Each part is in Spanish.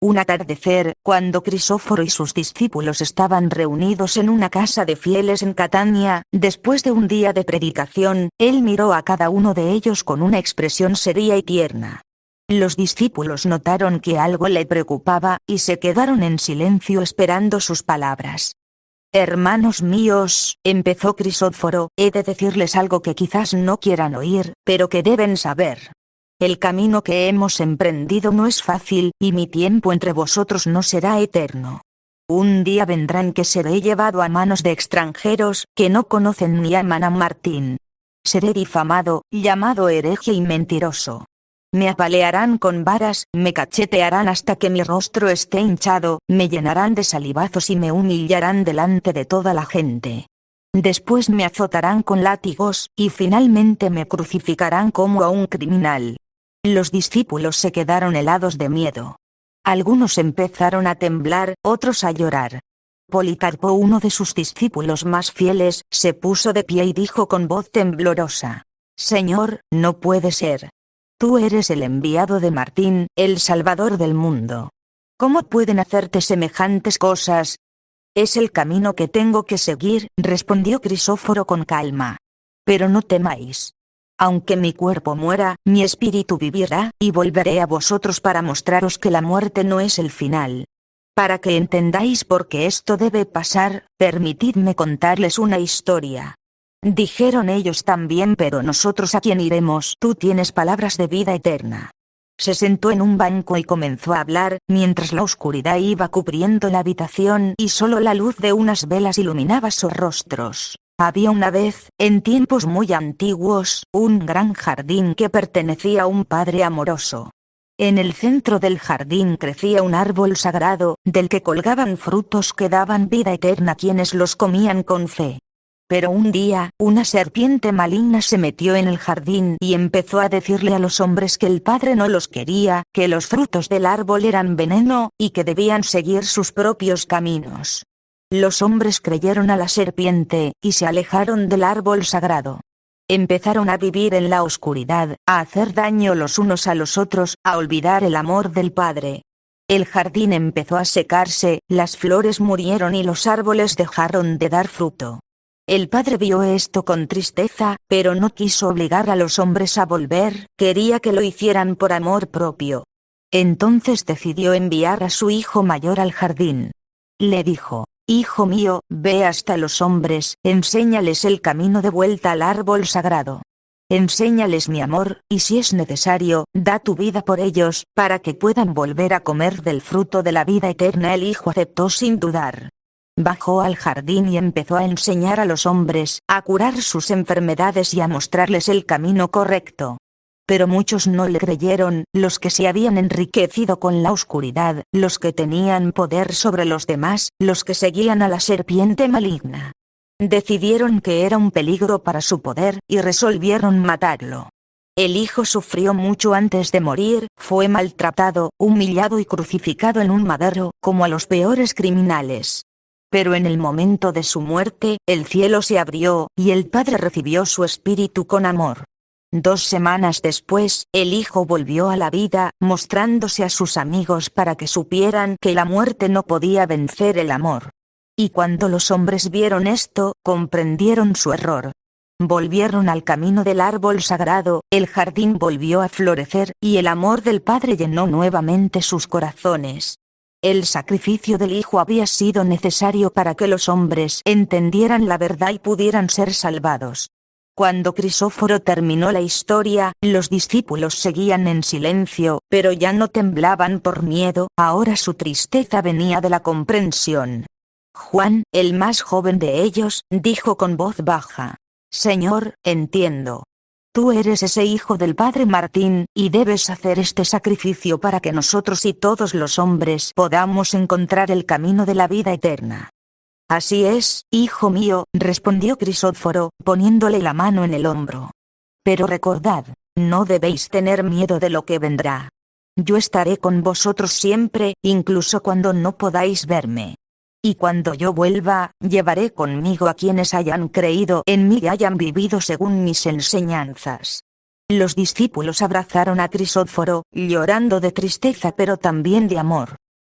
Un atardecer, cuando Crisóforo y sus discípulos estaban reunidos en una casa de fieles en Catania, después de un día de predicación, él miró a cada uno de ellos con una expresión seria y tierna. Los discípulos notaron que algo le preocupaba, y se quedaron en silencio esperando sus palabras. «Hermanos míos», empezó Crisóforo, «he de decirles algo que quizás no quieran oír, pero que deben saber. El camino que hemos emprendido no es fácil, y mi tiempo entre vosotros no será eterno. Un día vendrá en que seré llevado a manos de extranjeros, que no conocen ni aman a Martín. Seré difamado, llamado hereje y mentiroso. Me apalearán con varas, me cachetearán hasta que mi rostro esté hinchado, me llenarán de salivazos y me humillarán delante de toda la gente. Después me azotarán con látigos, y finalmente me crucificarán como a un criminal». Los discípulos se quedaron helados de miedo. Algunos empezaron a temblar, otros a llorar. Policarpo, uno de sus discípulos más fieles, se puso de pie y dijo con voz temblorosa: «Señor, no puede ser. Tú eres el enviado de Martín, el Salvador del mundo. ¿Cómo pueden hacerte semejantes cosas?» «Es el camino que tengo que seguir», respondió Crisóforo con calma. «Pero no temáis. Aunque mi cuerpo muera, mi espíritu vivirá, y volveré a vosotros para mostraros que la muerte no es el final. Para que entendáis por qué esto debe pasar, permitidme contarles una historia». Dijeron ellos también: «Pero nosotros, ¿a quién iremos? Tú tienes palabras de vida eterna». Se sentó en un banco y comenzó a hablar, mientras la oscuridad iba cubriendo la habitación y solo la luz de unas velas iluminaba sus rostros. Había una vez, en tiempos muy antiguos, un gran jardín que pertenecía a un padre amoroso. En el centro del jardín crecía un árbol sagrado, del que colgaban frutos que daban vida eterna a quienes los comían con fe. Pero un día, una serpiente maligna se metió en el jardín y empezó a decirle a los hombres que el padre no los quería, que los frutos del árbol eran veneno, y que debían seguir sus propios caminos. Los hombres creyeron a la serpiente, y se alejaron del árbol sagrado. Empezaron a vivir en la oscuridad, a hacer daño los unos a los otros, a olvidar el amor del Padre. El jardín empezó a secarse, las flores murieron y los árboles dejaron de dar fruto. El Padre vio esto con tristeza, pero no quiso obligar a los hombres a volver, quería que lo hicieran por amor propio. Entonces decidió enviar a su hijo mayor al jardín. Le dijo: «Hijo mío, ve hasta los hombres, enséñales el camino de vuelta al árbol sagrado. Enséñales mi amor, y si es necesario, da tu vida por ellos, para que puedan volver a comer del fruto de la vida eterna». El hijo aceptó sin dudar. Bajó al jardín y empezó a enseñar a los hombres, a curar sus enfermedades y a mostrarles el camino correcto. Pero muchos no le creyeron, los que se habían enriquecido con la oscuridad, los que tenían poder sobre los demás, los que seguían a la serpiente maligna. Decidieron que era un peligro para su poder, y resolvieron matarlo. El hijo sufrió mucho antes de morir, fue maltratado, humillado y crucificado en un madero, como a los peores criminales. Pero en el momento de su muerte, el cielo se abrió, y el Padre recibió su espíritu con amor. 2 semanas después, el hijo volvió a la vida, mostrándose a sus amigos para que supieran que la muerte no podía vencer el amor. Y cuando los hombres vieron esto, comprendieron su error. Volvieron al camino del árbol sagrado, el jardín volvió a florecer, y el amor del Padre llenó nuevamente sus corazones. El sacrificio del Hijo había sido necesario para que los hombres entendieran la verdad y pudieran ser salvados. Cuando Crisóforo terminó la historia, los discípulos seguían en silencio, pero ya no temblaban por miedo, ahora su tristeza venía de la comprensión. Juan, el más joven de ellos, dijo con voz baja: «Señor, entiendo. Tú eres ese hijo del padre Martín, y debes hacer este sacrificio para que nosotros y todos los hombres podamos encontrar el camino de la vida eterna». «Así es, hijo mío», respondió Crisóforo, poniéndole la mano en el hombro. «Pero recordad, no debéis tener miedo de lo que vendrá. Yo estaré con vosotros siempre, incluso cuando no podáis verme. Y cuando yo vuelva, llevaré conmigo a quienes hayan creído en mí y hayan vivido según mis enseñanzas». Los discípulos abrazaron a Crisóforo, llorando de tristeza pero también de amor.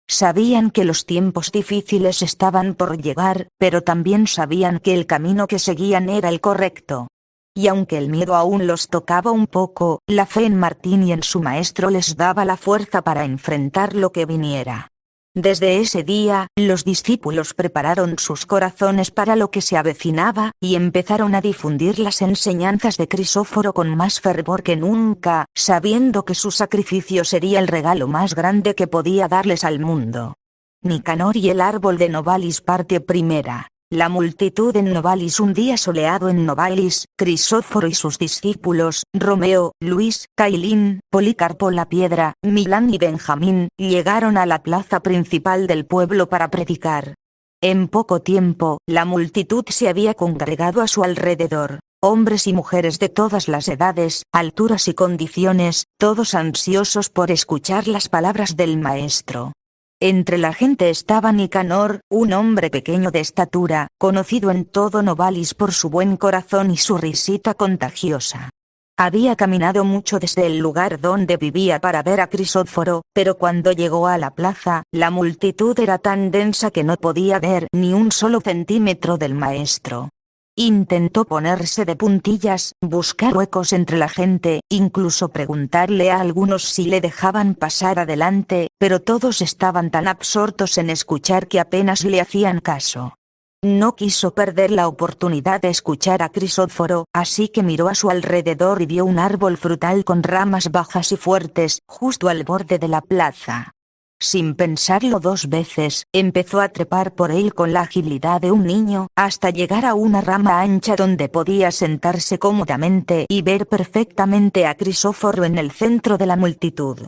Sabían que los tiempos difíciles estaban por llegar, pero también sabían que el camino que seguían era el correcto. Y aunque el miedo aún los tocaba un poco, la fe en Martín y en su maestro les daba la fuerza para enfrentar lo que viniera. Desde ese día, los discípulos prepararon sus corazones para lo que se avecinaba, y empezaron a difundir las enseñanzas de Crisóforo con más fervor que nunca, sabiendo que su sacrificio sería el regalo más grande que podía darles al mundo. Nicanor y el árbol de Novalis, parte primera. La multitud en Novalis. Un día soleado en Novalis, Crisóforo y sus discípulos, Romeo, Luis, Cailín, Policarpo la Piedra, Milán y Benjamín, llegaron a la plaza principal del pueblo para predicar. En poco tiempo, la multitud se había congregado a su alrededor. Hombres y mujeres de todas las edades, alturas y condiciones, todos ansiosos por escuchar las palabras del maestro. Entre la gente estaba Nicanor, un hombre pequeño de estatura, conocido en todo Novalis por su buen corazón y su risita contagiosa. Había caminado mucho desde el lugar donde vivía para ver a Crisóforo, pero cuando llegó a la plaza, la multitud era tan densa que no podía ver ni un solo centímetro del maestro. Intentó ponerse de puntillas, buscar huecos entre la gente, incluso preguntarle a algunos si le dejaban pasar adelante, pero todos estaban tan absortos en escuchar que apenas le hacían caso. No quiso perder la oportunidad de escuchar a Crisóforo, así que miró a su alrededor y vio un árbol frutal con ramas bajas y fuertes, justo al borde de la plaza. Sin pensarlo dos veces, empezó a trepar por él con la agilidad de un niño, hasta llegar a una rama ancha donde podía sentarse cómodamente y ver perfectamente a Crisóforo en el centro de la multitud.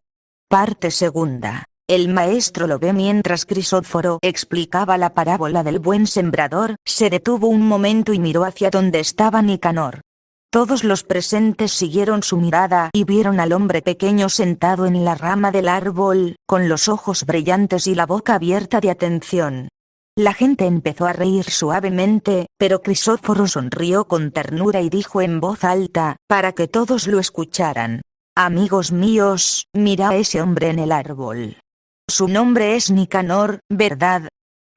Parte segunda. El maestro lo ve. Mientras Crisóforo explicaba la parábola del buen sembrador, se detuvo un momento y miró hacia donde estaba Nicanor. Todos los presentes siguieron su mirada y vieron al hombre pequeño sentado en la rama del árbol, con los ojos brillantes y la boca abierta de atención. La gente empezó a reír suavemente, pero Crisóforo sonrió con ternura y dijo en voz alta, para que todos lo escucharan: «Amigos míos, mira a ese hombre en el árbol. Su nombre es Nicanor, ¿verdad?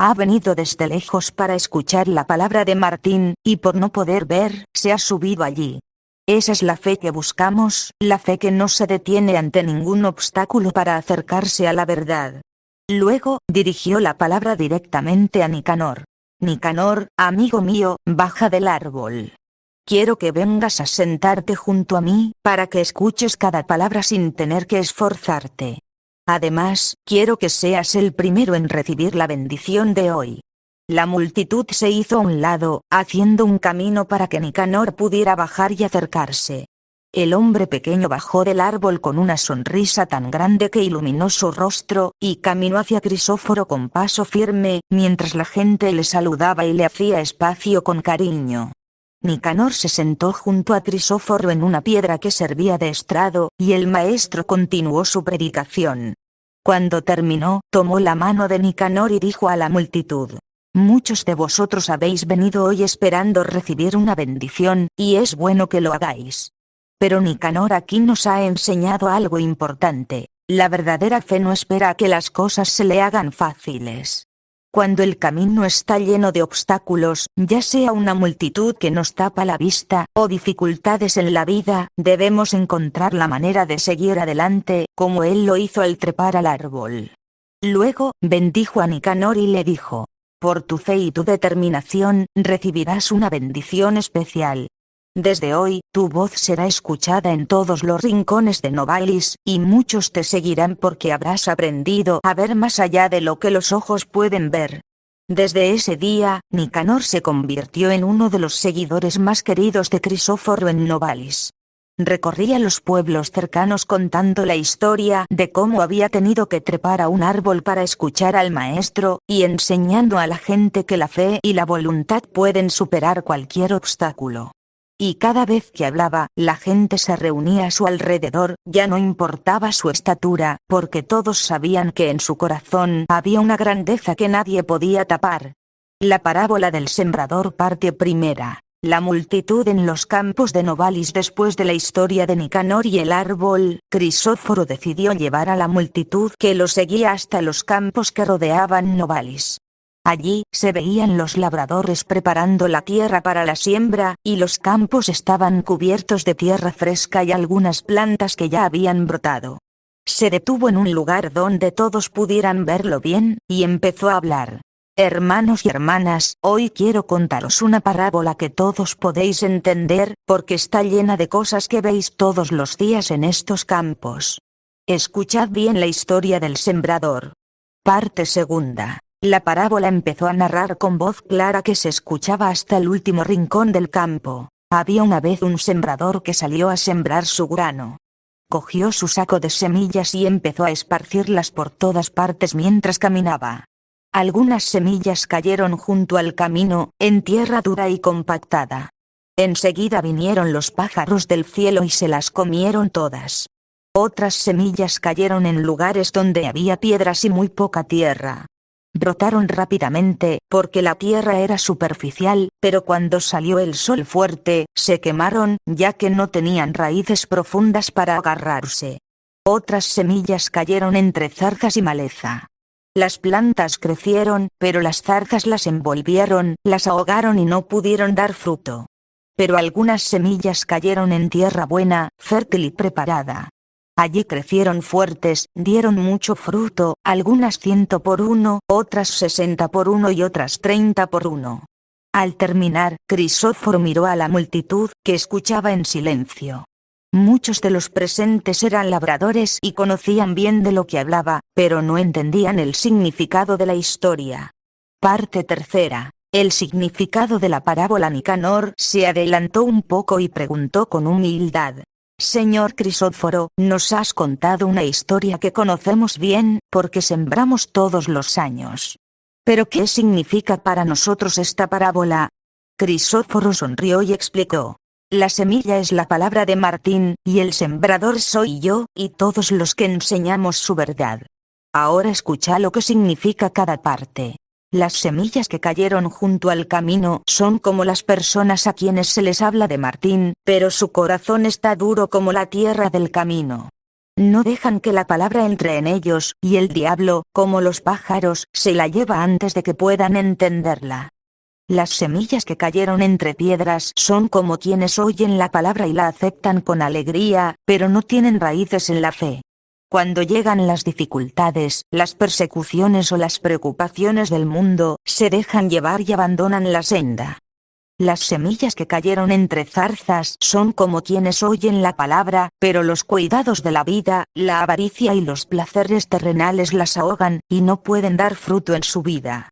Ha venido desde lejos para escuchar la palabra de Martín, y por no poder ver, se ha subido allí. Esa es la fe que buscamos, la fe que no se detiene ante ningún obstáculo para acercarse a la verdad». Luego, dirigió la palabra directamente a Nicanor. «Nicanor, amigo mío, baja del árbol. Quiero que vengas a sentarte junto a mí, para que escuches cada palabra sin tener que esforzarte. Además, quiero que seas el primero en recibir la bendición de hoy». La multitud se hizo a un lado, haciendo un camino para que Nicanor pudiera bajar y acercarse. El hombre pequeño bajó del árbol con una sonrisa tan grande que iluminó su rostro, y caminó hacia Crisóforo con paso firme, mientras la gente le saludaba y le hacía espacio con cariño. Nicanor se sentó junto a Crisóforo en una piedra que servía de estrado, y el maestro continuó su predicación. Cuando terminó, tomó la mano de Nicanor y dijo a la multitud: «Muchos de vosotros habéis venido hoy esperando recibir una bendición, y es bueno que lo hagáis. Pero Nicanor aquí nos ha enseñado algo importante: la verdadera fe no espera a que las cosas se le hagan fáciles. Cuando el camino está lleno de obstáculos, ya sea una multitud que nos tapa la vista, o dificultades en la vida, debemos encontrar la manera de seguir adelante, como él lo hizo al trepar al árbol». Luego, bendijo a Nicanor y le dijo: «Por tu fe y tu determinación, recibirás una bendición especial. Desde hoy, tu voz será escuchada en todos los rincones de Novalis, y muchos te seguirán porque habrás aprendido a ver más allá de lo que los ojos pueden ver». Desde ese día, Nicanor se convirtió en uno de los seguidores más queridos de Crisóforo en Novalis. Recorría los pueblos cercanos contando la historia de cómo había tenido que trepar a un árbol para escuchar al maestro, y enseñando a la gente que la fe y la voluntad pueden superar cualquier obstáculo. Y cada vez que hablaba, la gente se reunía a su alrededor, ya no importaba su estatura, porque todos sabían que en su corazón había una grandeza que nadie podía tapar. La parábola del sembrador, parte primera. La multitud en los campos de Novalis. Después de la historia de Nicanor y el árbol, Crisóforo decidió llevar a la multitud que lo seguía hasta los campos que rodeaban Novalis. Allí se veían los labradores preparando la tierra para la siembra, y los campos estaban cubiertos de tierra fresca y algunas plantas que ya habían brotado. Se detuvo en un lugar donde todos pudieran verlo bien, y empezó a hablar. Hermanos y hermanas, hoy quiero contaros una parábola que todos podéis entender, porque está llena de cosas que veis todos los días en estos campos. Escuchad bien la historia del sembrador. Parte segunda. La parábola empezó a narrar con voz clara que se escuchaba hasta el último rincón del campo. Había una vez un sembrador que salió a sembrar su grano. Cogió su saco de semillas y empezó a esparcirlas por todas partes mientras caminaba. Algunas semillas cayeron junto al camino, en tierra dura y compactada. Enseguida vinieron los pájaros del cielo y se las comieron todas. Otras semillas cayeron en lugares donde había piedras y muy poca tierra. Brotaron rápidamente, porque la tierra era superficial, pero cuando salió el sol fuerte, se quemaron, ya que no tenían raíces profundas para agarrarse. Otras semillas cayeron entre zarzas y maleza. Las plantas crecieron, pero las zarzas las envolvieron, las ahogaron y no pudieron dar fruto. Pero algunas semillas cayeron en tierra buena, fértil y preparada. Allí crecieron fuertes, dieron mucho fruto, algunas 100 por 1, otras 60 por 1 y otras 30 por 1. Al terminar, Crisóforo miró a la multitud, que escuchaba en silencio. Muchos de los presentes eran labradores y conocían bien de lo que hablaba, pero no entendían el significado de la historia. Parte tercera. El significado de la parábola. Nicanor se adelantó un poco y preguntó con humildad. Señor Crisóforo, nos has contado una historia que conocemos bien, porque sembramos todos los años. ¿Pero qué significa para nosotros esta parábola? Crisóforo sonrió y explicó. La semilla es la palabra de Martín, y el sembrador soy yo, y todos los que enseñamos su verdad. Ahora escucha lo que significa cada parte. Las semillas que cayeron junto al camino son como las personas a quienes se les habla de Martín, pero su corazón está duro como la tierra del camino. No dejan que la palabra entre en ellos, y el diablo, como los pájaros, se la lleva antes de que puedan entenderla. Las semillas que cayeron entre piedras son como quienes oyen la palabra y la aceptan con alegría, pero no tienen raíces en la fe. Cuando llegan las dificultades, las persecuciones o las preocupaciones del mundo, se dejan llevar y abandonan la senda. Las semillas que cayeron entre zarzas son como quienes oyen la palabra, pero los cuidados de la vida, la avaricia y los placeres terrenales las ahogan, y no pueden dar fruto en su vida.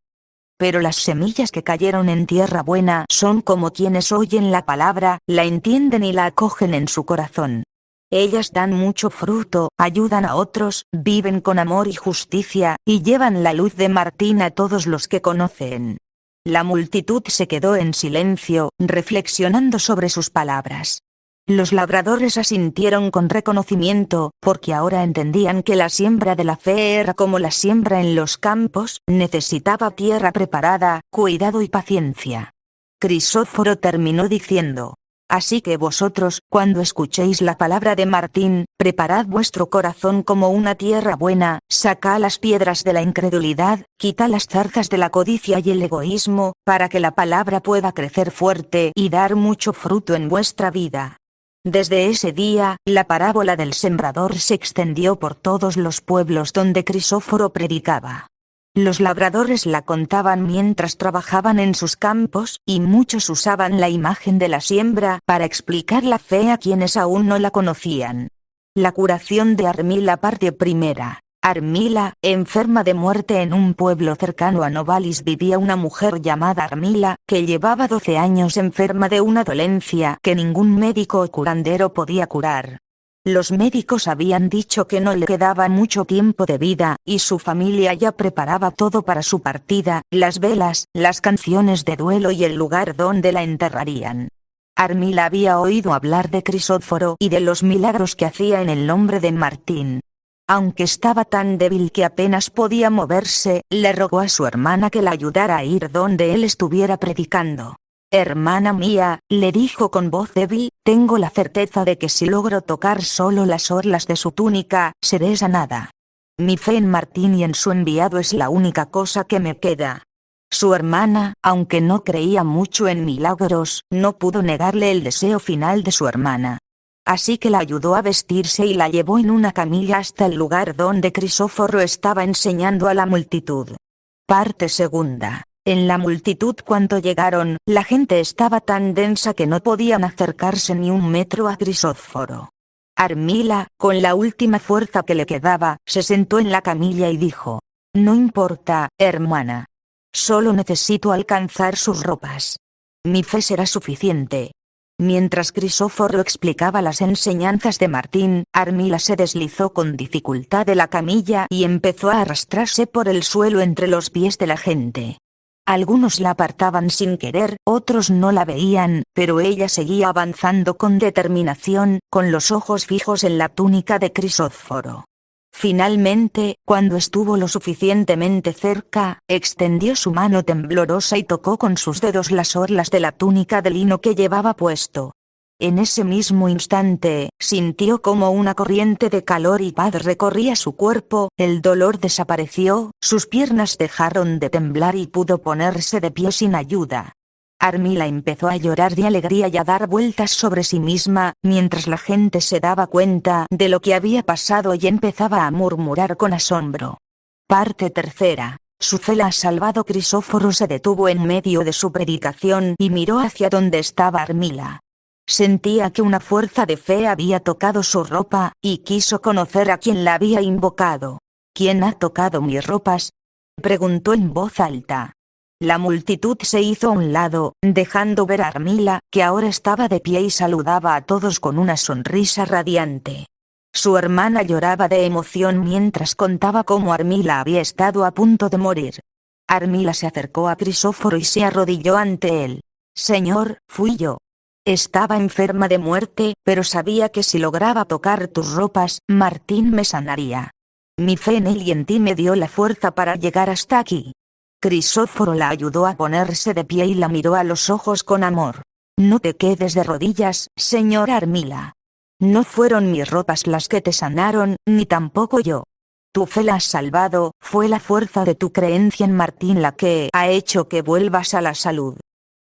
Pero las semillas que cayeron en tierra buena son como quienes oyen la palabra, la entienden y la acogen en su corazón. Ellas dan mucho fruto, ayudan a otros, viven con amor y justicia, y llevan la luz de Martín a todos los que conocen. La multitud se quedó en silencio, reflexionando sobre sus palabras. Los labradores asintieron con reconocimiento, porque ahora entendían que la siembra de la fe era como la siembra en los campos, necesitaba tierra preparada, cuidado y paciencia. Crisóforo terminó diciendo: Así que vosotros, cuando escuchéis la palabra de Martín, preparad vuestro corazón como una tierra buena, sacad las piedras de la incredulidad, quitad las zarzas de la codicia y el egoísmo, para que la palabra pueda crecer fuerte y dar mucho fruto en vuestra vida. Desde ese día, la parábola del sembrador se extendió por todos los pueblos donde Crisóforo predicaba. Los labradores la contaban mientras trabajaban en sus campos, y muchos usaban la imagen de la siembra para explicar la fe a quienes aún no la conocían. La curación de Armila. Parte primera. Armila, enferma de muerte. En un pueblo cercano a Novalis vivía una mujer llamada Armila, que llevaba 12 años enferma de una dolencia que ningún médico o curandero podía curar. Los médicos habían dicho que no le quedaba mucho tiempo de vida, y su familia ya preparaba todo para su partida, las velas, las canciones de duelo y el lugar donde la enterrarían. Armila había oído hablar de Crisóforo y de los milagros que hacía en el nombre de Martín. Aunque estaba tan débil que apenas podía moverse, le rogó a su hermana que la ayudara a ir donde él estuviera predicando. Hermana mía, le dijo con voz débil, tengo la certeza de que si logro tocar solo las orlas de su túnica, seré sanada. Mi fe en Martín y en su enviado es la única cosa que me queda. Su hermana, aunque no creía mucho en milagros, no pudo negarle el deseo final de su hermana. Así que la ayudó a vestirse y la llevó en una camilla hasta el lugar donde Crisóforo estaba enseñando a la multitud. Parte segunda. En la multitud cuando llegaron, la gente estaba tan densa que no podían acercarse ni un metro a Crisóforo. Armila, con la última fuerza que le quedaba, se sentó en la camilla y dijo: no importa, hermana. Solo necesito alcanzar sus ropas. Mi fe será suficiente. Mientras Crisóforo explicaba las enseñanzas de Martín, Armila se deslizó con dificultad de la camilla y empezó a arrastrarse por el suelo entre los pies de la gente. Algunos la apartaban sin querer, otros no la veían, pero ella seguía avanzando con determinación, con los ojos fijos en la túnica de Crisóforo. Finalmente, cuando estuvo lo suficientemente cerca, extendió su mano temblorosa y tocó con sus dedos las orlas de la túnica de lino que llevaba puesto. En ese mismo instante, sintió como una corriente de calor y paz recorría su cuerpo, el dolor desapareció, sus piernas dejaron de temblar y pudo ponerse de pie sin ayuda. Armila empezó a llorar de alegría y a dar vueltas sobre sí misma, mientras la gente se daba cuenta de lo que había pasado y empezaba a murmurar con asombro. Parte tercera. Su fe la ha salvado. Crisóforo se detuvo en medio de su predicación y miró hacia donde estaba Armila. Sentía que una fuerza de fe había tocado su ropa, y quiso conocer a quien la había invocado. ¿Quién ha tocado mis ropas?, preguntó en voz alta. La multitud se hizo a un lado, dejando ver a Armila, que ahora estaba de pie y saludaba a todos con una sonrisa radiante. Su hermana lloraba de emoción mientras contaba cómo Armila había estado a punto de morir. Armila se acercó a Crisóforo y se arrodilló ante él. Señor, fui yo. Estaba enferma de muerte, pero sabía que si lograba tocar tus ropas, Martín me sanaría. Mi fe en él y en ti me dio la fuerza para llegar hasta aquí. Crisóforo la ayudó a ponerse de pie y la miró a los ojos con amor. No te quedes de rodillas, señora Armila. No fueron mis ropas las que te sanaron, ni tampoco yo. Tu fe la has salvado, fue la fuerza de tu creencia en Martín la que ha hecho que vuelvas a la salud.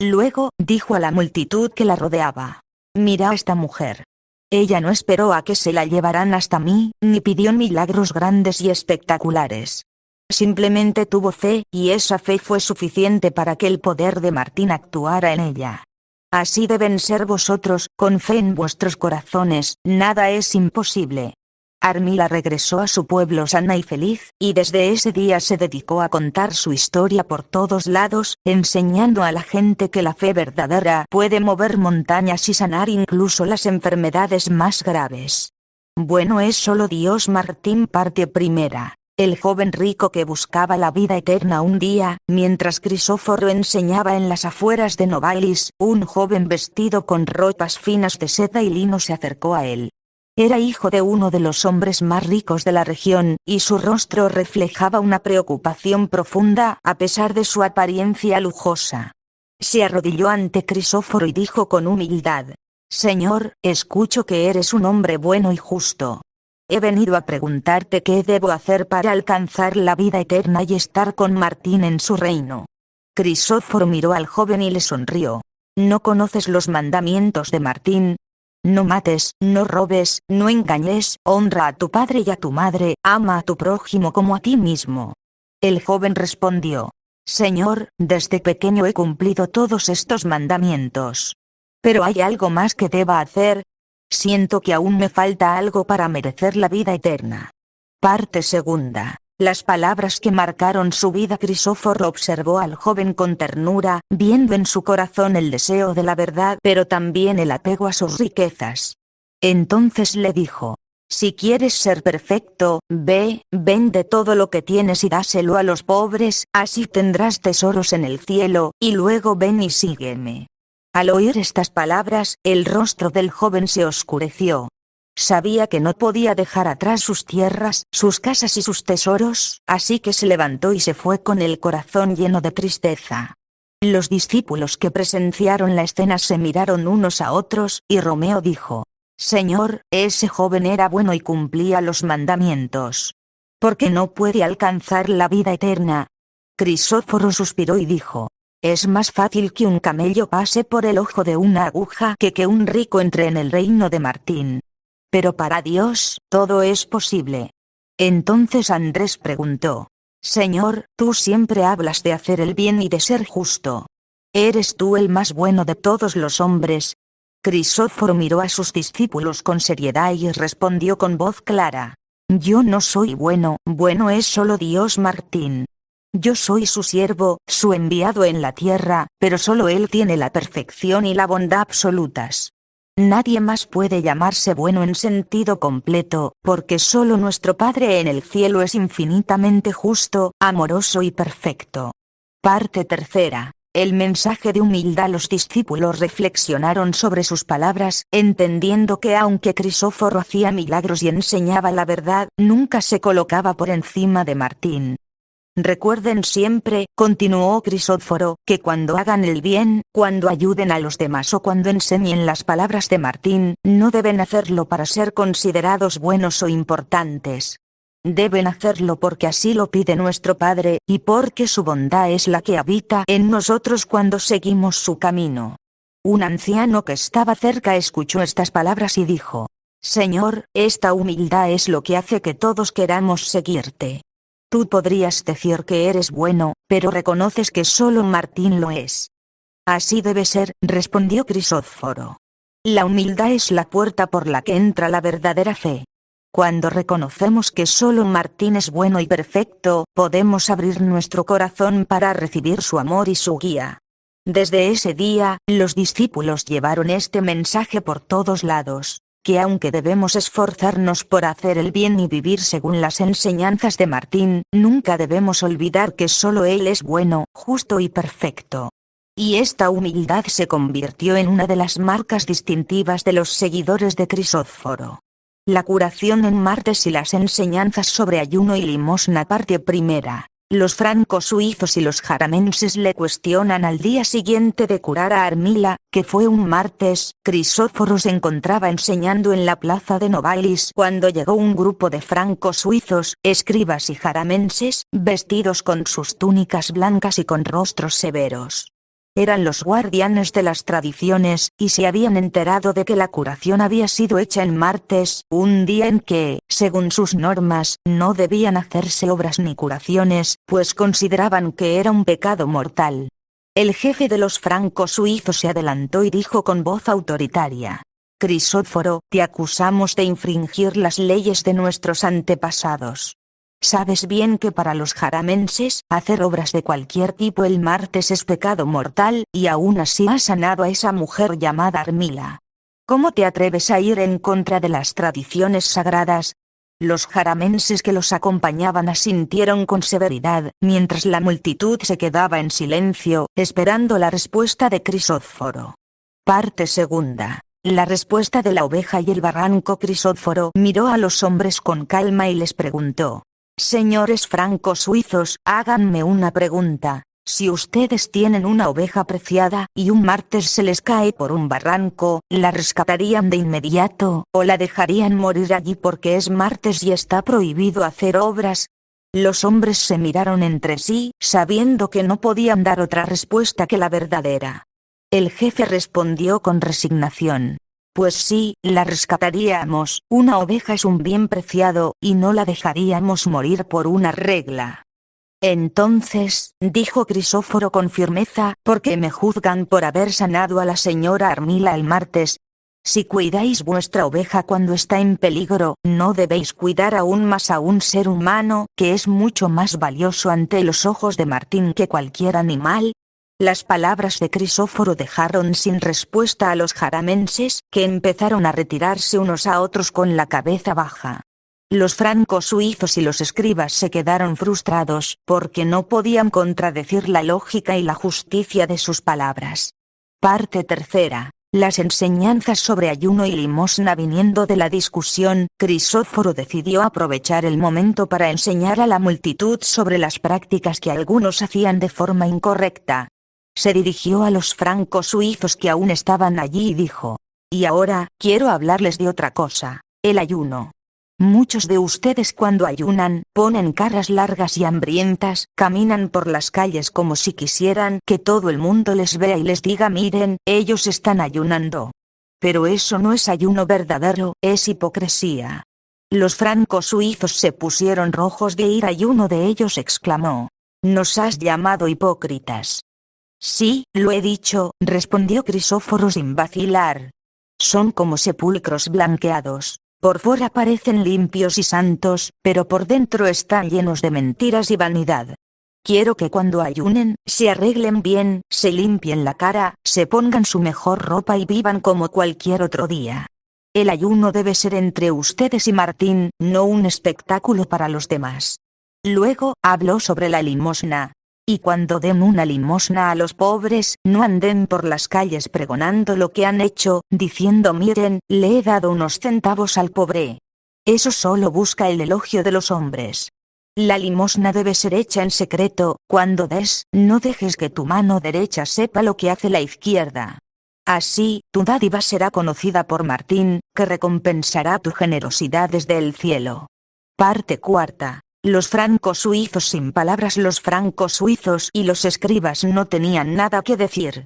Luego, dijo a la multitud que la rodeaba: mira a esta mujer. Ella no esperó a que se la llevaran hasta mí, ni pidió milagros grandes y espectaculares. Simplemente tuvo fe, y esa fe fue suficiente para que el poder de Martín actuara en ella. Así deben ser vosotros, con fe en vuestros corazones, nada es imposible. Armila regresó a su pueblo sana y feliz, y desde ese día se dedicó a contar su historia por todos lados, enseñando a la gente que la fe verdadera puede mover montañas y sanar incluso las enfermedades más graves. Bueno, es solo Dios. Martín. Parte primera. El joven rico que buscaba la vida eterna. Un día, mientras Crisóforo enseñaba en las afueras de Novalis, un joven vestido con ropas finas de seda y lino se acercó a él. Era hijo de uno de los hombres más ricos de la región, y su rostro reflejaba una preocupación profunda, a pesar de su apariencia lujosa. Se arrodilló ante Crisóforo y dijo con humildad: Señor, escucho que eres un hombre bueno y justo. He venido a preguntarte qué debo hacer para alcanzar la vida eterna y estar con Martín en su reino. Crisóforo miró al joven y le sonrió. ¿No conoces los mandamientos de Martín? No mates, no robes, no engañes, honra a tu padre y a tu madre, ama a tu prójimo como a ti mismo. El joven respondió: Señor, desde pequeño he cumplido todos estos mandamientos. ¿Pero hay algo más que deba hacer? Siento que aún me falta algo para merecer la vida eterna. Parte segunda. Las palabras que marcaron su vida. Crisóforo observó al joven con ternura, viendo en su corazón el deseo de la verdad, pero también el apego a sus riquezas. Entonces le dijo: Si quieres ser perfecto, vende todo lo que tienes y dáselo a los pobres, así tendrás tesoros en el cielo, y luego ven y sígueme. Al oír estas palabras, el rostro del joven se oscureció. Sabía que no podía dejar atrás sus tierras, sus casas y sus tesoros, así que se levantó y se fue con el corazón lleno de tristeza. Los discípulos que presenciaron la escena se miraron unos a otros, y Romeo dijo: Señor, ese joven era bueno y cumplía los mandamientos. ¿Por qué no puede alcanzar la vida eterna? Crisóforo suspiró y dijo: Es más fácil que un camello pase por el ojo de una aguja que un rico entre en el reino de Martín. Pero para Dios, todo es posible. Entonces Andrés preguntó: Señor, tú siempre hablas de hacer el bien y de ser justo. ¿Eres tú el más bueno de todos los hombres? Crisóforo miró a sus discípulos con seriedad y respondió con voz clara: Yo no soy bueno, bueno es solo Dios, Martín. Yo soy su siervo, su enviado en la tierra, pero solo Él tiene la perfección y la bondad absolutas. Nadie más puede llamarse bueno en sentido completo, porque solo nuestro Padre en el cielo es infinitamente justo, amoroso y perfecto. Parte tercera. El mensaje de humildad. Los discípulos reflexionaron sobre sus palabras, entendiendo que aunque Crisóforo hacía milagros y enseñaba la verdad, nunca se colocaba por encima de Martín. Recuerden siempre, continuó Crisóforo, que cuando hagan el bien, cuando ayuden a los demás o cuando enseñen las palabras de Martín, no deben hacerlo para ser considerados buenos o importantes. Deben hacerlo porque así lo pide nuestro Padre, y porque su bondad es la que habita en nosotros cuando seguimos su camino. Un anciano que estaba cerca escuchó estas palabras y dijo: Señor, esta humildad es lo que hace que todos queramos seguirte. Tú podrías decir que eres bueno, pero reconoces que solo Martín lo es. Así debe ser, respondió Crisóforo. La humildad es la puerta por la que entra la verdadera fe. Cuando reconocemos que solo Martín es bueno y perfecto, podemos abrir nuestro corazón para recibir su amor y su guía. Desde ese día, los discípulos llevaron este mensaje por todos lados: que aunque debemos esforzarnos por hacer el bien y vivir según las enseñanzas de Martín, nunca debemos olvidar que solo Él es bueno, justo y perfecto. Y esta humildad se convirtió en una de las marcas distintivas de los seguidores de Crisóforo. La curación en Martes y las enseñanzas sobre ayuno y limosna. Parte primera. Los franco-suizos y los jaramenses le cuestionan al día siguiente de curar a Armila, que fue un martes. Crisóforo se encontraba enseñando en la plaza de Novalis cuando llegó un grupo de franco-suizos, escribas y jaramenses, vestidos con sus túnicas blancas y con rostros severos. Eran los guardianes de las tradiciones, y se habían enterado de que la curación había sido hecha en martes, un día en que, según sus normas, no debían hacerse obras ni curaciones, pues consideraban que era un pecado mortal. El jefe de los franco-suizos se adelantó y dijo con voz autoritaria: Crisóforo, te acusamos de infringir las leyes de nuestros antepasados. Sabes bien que para los jaramenses, hacer obras de cualquier tipo el martes es pecado mortal, y aún así has sanado a esa mujer llamada Armila. ¿Cómo te atreves a ir en contra de las tradiciones sagradas? Los jaramenses que los acompañaban asintieron con severidad, mientras la multitud se quedaba en silencio, esperando la respuesta de Crisóforo. Parte segunda. La respuesta de la oveja y el barranco. Crisóforo miró a los hombres con calma y les preguntó: Señores franco-suizos, háganme una pregunta. Si ustedes tienen una oveja preciada, y un martes se les cae por un barranco, ¿la rescatarían de inmediato, o la dejarían morir allí porque es martes y está prohibido hacer obras? Los hombres se miraron entre sí, sabiendo que no podían dar otra respuesta que la verdadera. El jefe respondió con resignación: Pues sí, la rescataríamos. Una oveja es un bien preciado, y no la dejaríamos morir por una regla. Entonces, dijo Crisóforo con firmeza, ¿por qué me juzgan por haber sanado a la señora Armila el martes? Si cuidáis vuestra oveja cuando está en peligro, ¿no debéis cuidar aún más a un ser humano, que es mucho más valioso ante los ojos de Martín que cualquier animal? Las palabras de Crisóforo dejaron sin respuesta a los jaramenses, que empezaron a retirarse unos a otros con la cabeza baja. Los franco-suizos y los escribas se quedaron frustrados, porque no podían contradecir la lógica y la justicia de sus palabras. Parte tercera. Las enseñanzas sobre ayuno y limosna. Viniendo de la discusión, Crisóforo decidió aprovechar el momento para enseñar a la multitud sobre las prácticas que algunos hacían de forma incorrecta. Se dirigió a los francos suizos que aún estaban allí y dijo: y ahora, quiero hablarles de otra cosa, el ayuno. Muchos de ustedes cuando ayunan, ponen caras largas y hambrientas, caminan por las calles como si quisieran que todo el mundo les vea y les diga: miren, ellos están ayunando. Pero eso no es ayuno verdadero, es hipocresía. Los francos suizos se pusieron rojos de ira y uno de ellos exclamó: «¿Nos has llamado hipócritas?» «Sí, lo he dicho», respondió Crisóforo sin vacilar. «Son como sepulcros blanqueados. Por fuera parecen limpios y santos, pero por dentro están llenos de mentiras y vanidad. Quiero que cuando ayunen, se arreglen bien, se limpien la cara, se pongan su mejor ropa y vivan como cualquier otro día. El ayuno debe ser entre ustedes y Martín, no un espectáculo para los demás». Luego, habló sobre la limosna. Y cuando den una limosna a los pobres, no anden por las calles pregonando lo que han hecho, diciendo: miren, le he dado unos centavos al pobre. Eso solo busca el elogio de los hombres. La limosna debe ser hecha en secreto. Cuando des, no dejes que tu mano derecha sepa lo que hace la izquierda. Así, tu dádiva será conocida por Martín, que recompensará tu generosidad desde el cielo. Parte cuarta. Los francos suizos sin palabras. Los francos suizos y los escribas no tenían nada que decir.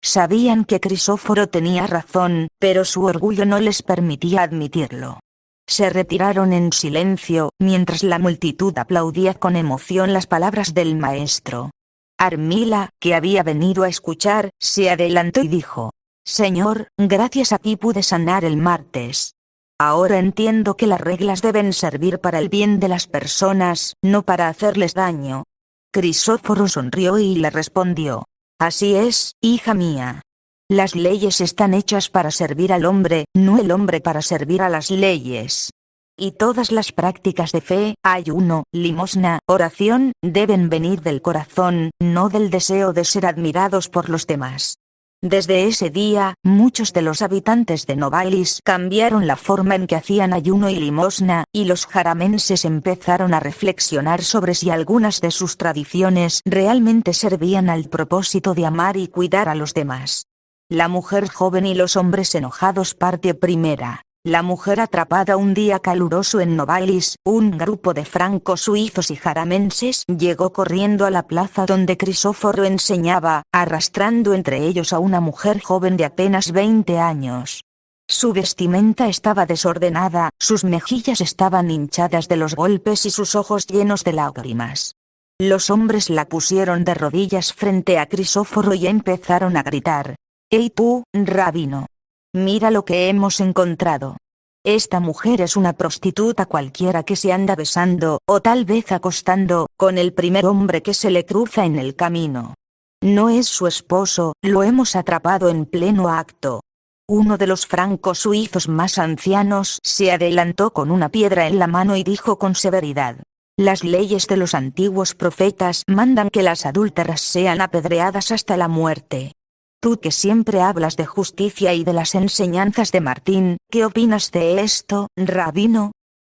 Sabían que Crisóforo tenía razón, pero su orgullo no les permitía admitirlo. Se retiraron en silencio, mientras la multitud aplaudía con emoción las palabras del maestro. Armila, que había venido a escuchar, se adelantó y dijo: «Señor, gracias a ti pude sanar el martes. Ahora entiendo que las reglas deben servir para el bien de las personas, no para hacerles daño». Crisóforo sonrió y le respondió: «Así es, hija mía. Las leyes están hechas para servir al hombre, no el hombre para servir a las leyes. Y todas las prácticas de fe, ayuno, limosna, oración, deben venir del corazón, no del deseo de ser admirados por los demás». Desde ese día, muchos de los habitantes de Novalis cambiaron la forma en que hacían ayuno y limosna, y los jaramenses empezaron a reflexionar sobre si algunas de sus tradiciones realmente servían al propósito de amar y cuidar a los demás. La mujer joven y los hombres enojados. Parte primera. La mujer atrapada. Un día caluroso en Novalis, un grupo de francos suizos y jaramenses llegó corriendo a la plaza donde Crisóforo enseñaba, arrastrando entre ellos a una mujer joven de apenas 20 años. Su vestimenta estaba desordenada, sus mejillas estaban hinchadas de los golpes y sus ojos llenos de lágrimas. Los hombres la pusieron de rodillas frente a Crisóforo y empezaron a gritar: «¡Ey tú, rabino! Mira lo que hemos encontrado. Esta mujer es una prostituta cualquiera que se anda besando, o tal vez acostando, con el primer hombre que se le cruza en el camino. No es su esposo, lo hemos atrapado en pleno acto». Uno de los francos suizos más ancianos se adelantó con una piedra en la mano y dijo con severidad: «Las leyes de los antiguos profetas mandan que las adúlteras sean apedreadas hasta la muerte. Tú que siempre hablas de justicia y de las enseñanzas de Martín, ¿qué opinas de esto, rabino?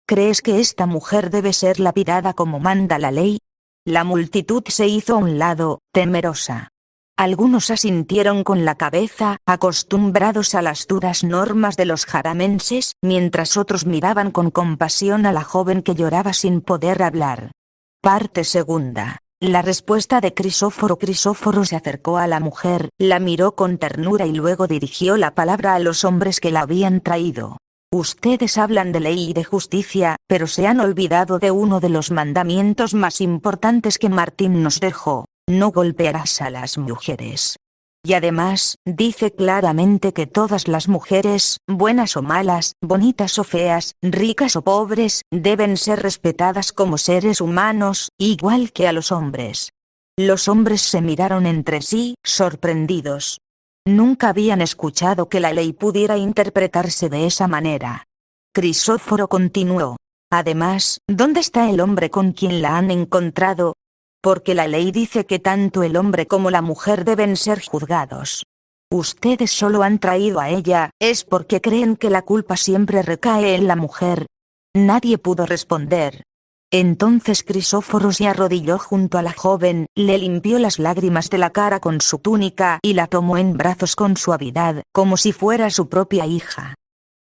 ¿Crees que esta mujer debe ser lapidada como manda la ley?» La multitud se hizo a un lado, temerosa. Algunos asintieron con la cabeza, acostumbrados a las duras normas de los jaramenses, mientras otros miraban con compasión a la joven que lloraba sin poder hablar. Parte segunda. La respuesta de Crisóforo. Crisóforo se acercó a la mujer, la miró con ternura y luego dirigió la palabra a los hombres que la habían traído. «Ustedes hablan de ley y de justicia, pero se han olvidado de uno de los mandamientos más importantes que Martín nos dejó: no golpearás a las mujeres. Y además, dice claramente que todas las mujeres, buenas o malas, bonitas o feas, ricas o pobres, deben ser respetadas como seres humanos, igual que a los hombres». Los hombres se miraron entre sí, sorprendidos. Nunca habían escuchado que la ley pudiera interpretarse de esa manera. Crisóforo continuó: «Además, ¿dónde está el hombre con quien la han encontrado? Porque la ley dice que tanto el hombre como la mujer deben ser juzgados. Ustedes solo han traído a ella, ¿es porque creen que la culpa siempre recae en la mujer?» Nadie pudo responder. Entonces Crisóforo se arrodilló junto a la joven, le limpió las lágrimas de la cara con su túnica y la tomó en brazos con suavidad, como si fuera su propia hija.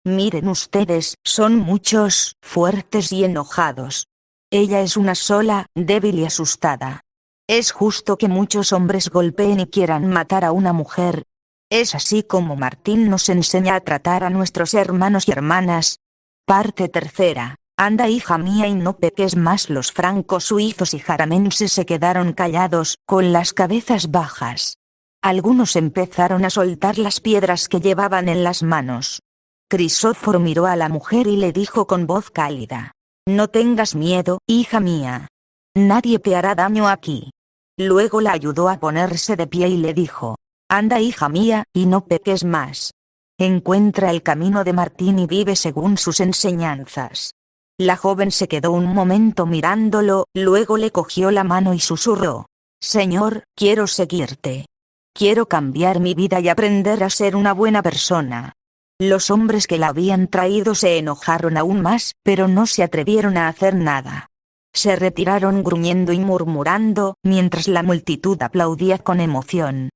Miren ustedes, son muchos, fuertes y enojados. Ella es una sola, débil y asustada. Es justo que muchos hombres golpeen y quieran matar a una mujer. Es así como Martín nos enseña a tratar a nuestros hermanos y hermanas. Parte tercera. Anda, hija mía, y no peques más. Los francos suizos y jaramenses se quedaron callados, con las cabezas bajas. Algunos empezaron a soltar las piedras que llevaban en las manos. Crisóforo miró a la mujer y le dijo con voz cálida: no tengas miedo, hija mía. Nadie te hará daño aquí. Luego la ayudó a ponerse de pie y le dijo: anda, hija mía, y no peques más. Encuentra el camino de Martín y vive según sus enseñanzas. La joven se quedó un momento mirándolo, luego le cogió la mano y susurró: Señor, quiero seguirte. Quiero cambiar mi vida y aprender a ser una buena persona. Los hombres que la habían traído se enojaron aún más, pero no se atrevieron a hacer nada. Se retiraron gruñendo y murmurando, mientras la multitud aplaudía con emoción.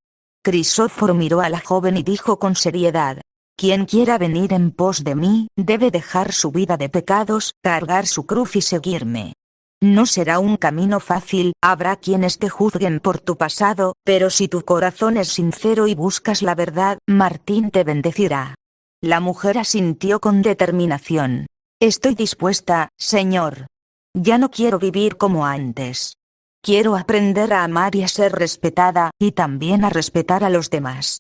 Crisóforo miró a la joven y dijo con seriedad: quien quiera venir en pos de mí, debe dejar su vida de pecados, cargar su cruz y seguirme. No será un camino fácil, habrá quienes te juzguen por tu pasado, pero si tu corazón es sincero y buscas la verdad, Martín te bendecirá. La mujer asintió con determinación. Estoy dispuesta, Señor. Ya no quiero vivir como antes. Quiero aprender a amar y a ser respetada, y también a respetar a los demás.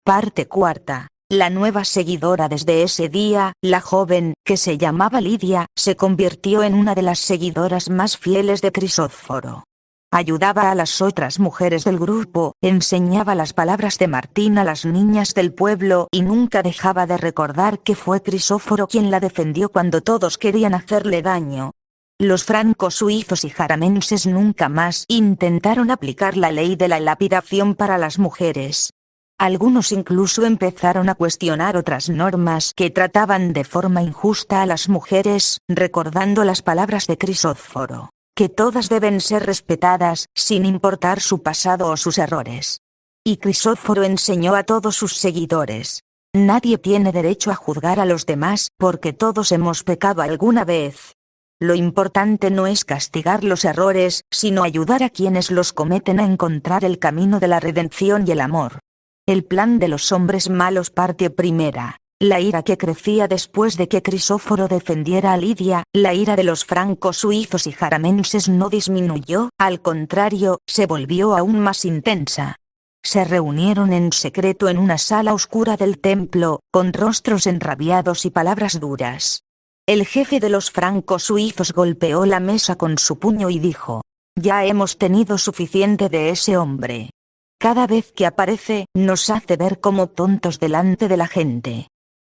Parte cuarta. La nueva seguidora. Desde ese día, la joven, que se llamaba Lidia, se convirtió en una de las seguidoras más fieles de Crisóforo. Ayudaba a las otras mujeres del grupo, enseñaba las palabras de Martín a las niñas del pueblo y nunca dejaba de recordar que fue Crisóforo quien la defendió cuando todos querían hacerle daño. Los francos suizos y jaramenses nunca más intentaron aplicar la ley de la lapidación para las mujeres. Algunos incluso empezaron a cuestionar otras normas que trataban de forma injusta a las mujeres, recordando las palabras de Crisóforo, que todas deben ser respetadas, sin importar su pasado o sus errores. Y Crisóforo enseñó a todos sus seguidores: nadie tiene derecho a juzgar a los demás, porque todos hemos pecado alguna vez. Lo importante no es castigar los errores, sino ayudar a quienes los cometen a encontrar el camino de la redención y el amor. El plan de los hombres malos. Parte primera. La ira que crecía después de que Crisóforo defendiera a Lidia, la ira de los francos suizos y jaramenses no disminuyó, al contrario, se volvió aún más intensa. Se reunieron en secreto en una sala oscura del templo, con rostros enrabiados y palabras duras. El jefe de los francos suizos golpeó la mesa con su puño y dijo: ya hemos tenido suficiente de ese hombre. Cada vez que aparece, nos hace ver como tontos delante de la gente.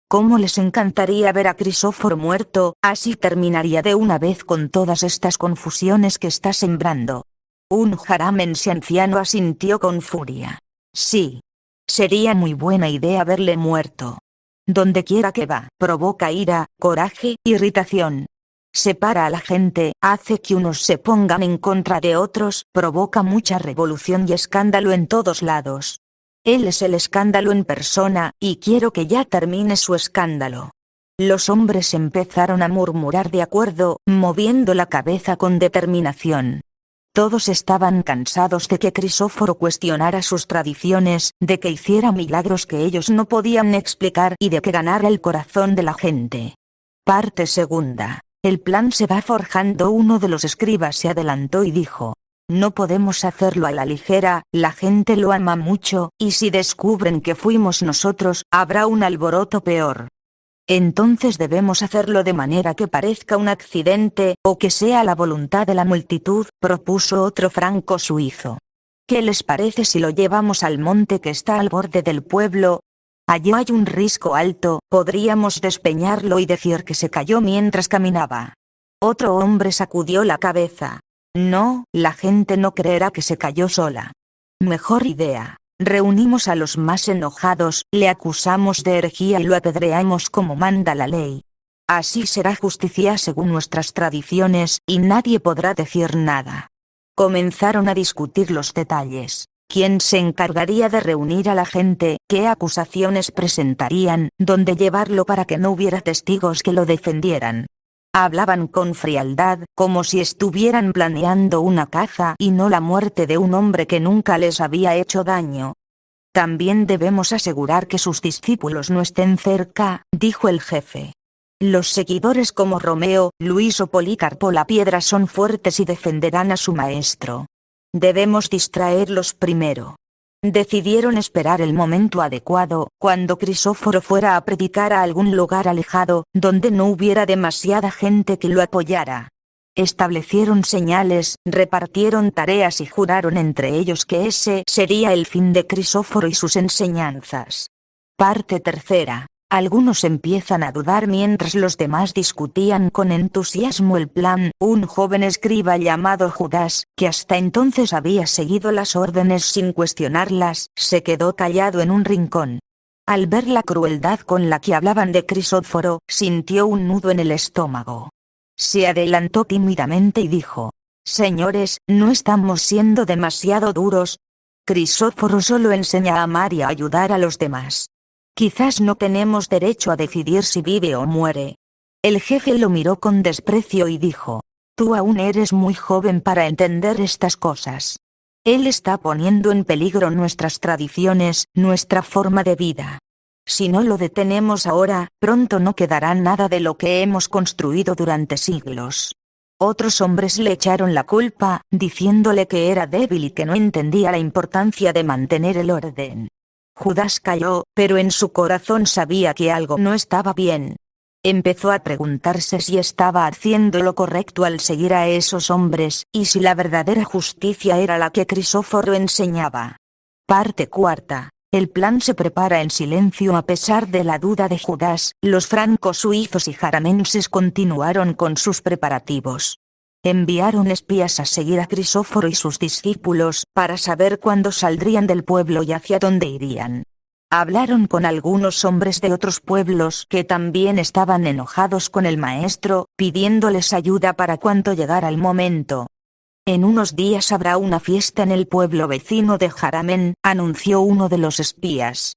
¿Cómo les encantaría ver a Crisóforo muerto? Así terminaría de una vez con todas estas confusiones que está sembrando. Un jaramense anciano asintió con furia. Sí. Sería muy buena idea verle muerto. Donde quiera que va, provoca ira, coraje, irritación. Separa a la gente, hace que unos se pongan en contra de otros, provoca mucha revolución y escándalo en todos lados. Él es el escándalo en persona, y quiero que ya termine su escándalo. Los hombres empezaron a murmurar de acuerdo, moviendo la cabeza con determinación. Todos estaban cansados de que Crisóforo cuestionara sus tradiciones, de que hiciera milagros que ellos no podían explicar y de que ganara el corazón de la gente. Parte segunda. El plan se va forjando. Uno de los escribas se adelantó y dijo: no podemos hacerlo a la ligera, la gente lo ama mucho, y si descubren que fuimos nosotros, habrá un alboroto peor. Entonces debemos hacerlo de manera que parezca un accidente, o que sea la voluntad de la multitud, propuso otro franco suizo. ¿Qué les parece si lo llevamos al monte que está al borde del pueblo? Allí hay un risco alto, podríamos despeñarlo y decir que se cayó mientras caminaba. Otro hombre sacudió la cabeza. No, la gente no creerá que se cayó sola. Mejor idea. Reunimos a los más enojados, le acusamos de herejía y lo apedreamos como manda la ley. Así será justicia según nuestras tradiciones, y nadie podrá decir nada. Comenzaron a discutir los detalles. ¿Quién se encargaría de reunir a la gente? ¿Qué acusaciones presentarían? ¿Dónde llevarlo para que no hubiera testigos que lo defendieran? Hablaban con frialdad, como si estuvieran planeando una caza y no la muerte de un hombre que nunca les había hecho daño. También debemos asegurar que sus discípulos no estén cerca, dijo el jefe. Los seguidores como Romeo, Luis o Policarpo la Piedra son fuertes y defenderán a su maestro. Debemos distraerlos primero. Decidieron esperar el momento adecuado, cuando Crisóforo fuera a predicar a algún lugar alejado, donde no hubiera demasiada gente que lo apoyara. Establecieron señales, repartieron tareas y juraron entre ellos que ese sería el fin de Crisóforo y sus enseñanzas. Parte tercera. Algunos empiezan a dudar mientras los demás discutían con entusiasmo el plan. Un joven escriba llamado Judas, que hasta entonces había seguido las órdenes sin cuestionarlas, se quedó callado en un rincón. Al ver la crueldad con la que hablaban de Crisóforo, sintió un nudo en el estómago. Se adelantó tímidamente y dijo: «Señores, ¿no estamos siendo demasiado duros? Crisóforo solo enseña a amar y a ayudar a los demás. Quizás no tenemos derecho a decidir si vive o muere». El jefe lo miró con desprecio y dijo: «Tú aún eres muy joven para entender estas cosas. Él está poniendo en peligro nuestras tradiciones, nuestra forma de vida. Si no lo detenemos ahora, pronto no quedará nada de lo que hemos construido durante siglos». Otros hombres le echaron la culpa, diciéndole que era débil y que no entendía la importancia de mantener el orden. Judas calló, pero en su corazón sabía que algo no estaba bien. Empezó a preguntarse si estaba haciendo lo correcto al seguir a esos hombres, y si la verdadera justicia era la que Crisóforo enseñaba. Parte cuarta. El plan se prepara en silencio a pesar de la duda de Judas. Los francos suizos y jaramenses continuaron con sus preparativos. Enviaron espías a seguir a Crisóforo y sus discípulos, para saber cuándo saldrían del pueblo y hacia dónde irían. Hablaron con algunos hombres de otros pueblos que también estaban enojados con el maestro, pidiéndoles ayuda para cuando llegara el momento. «En unos días habrá una fiesta en el pueblo vecino de Jaramen», anunció uno de los espías.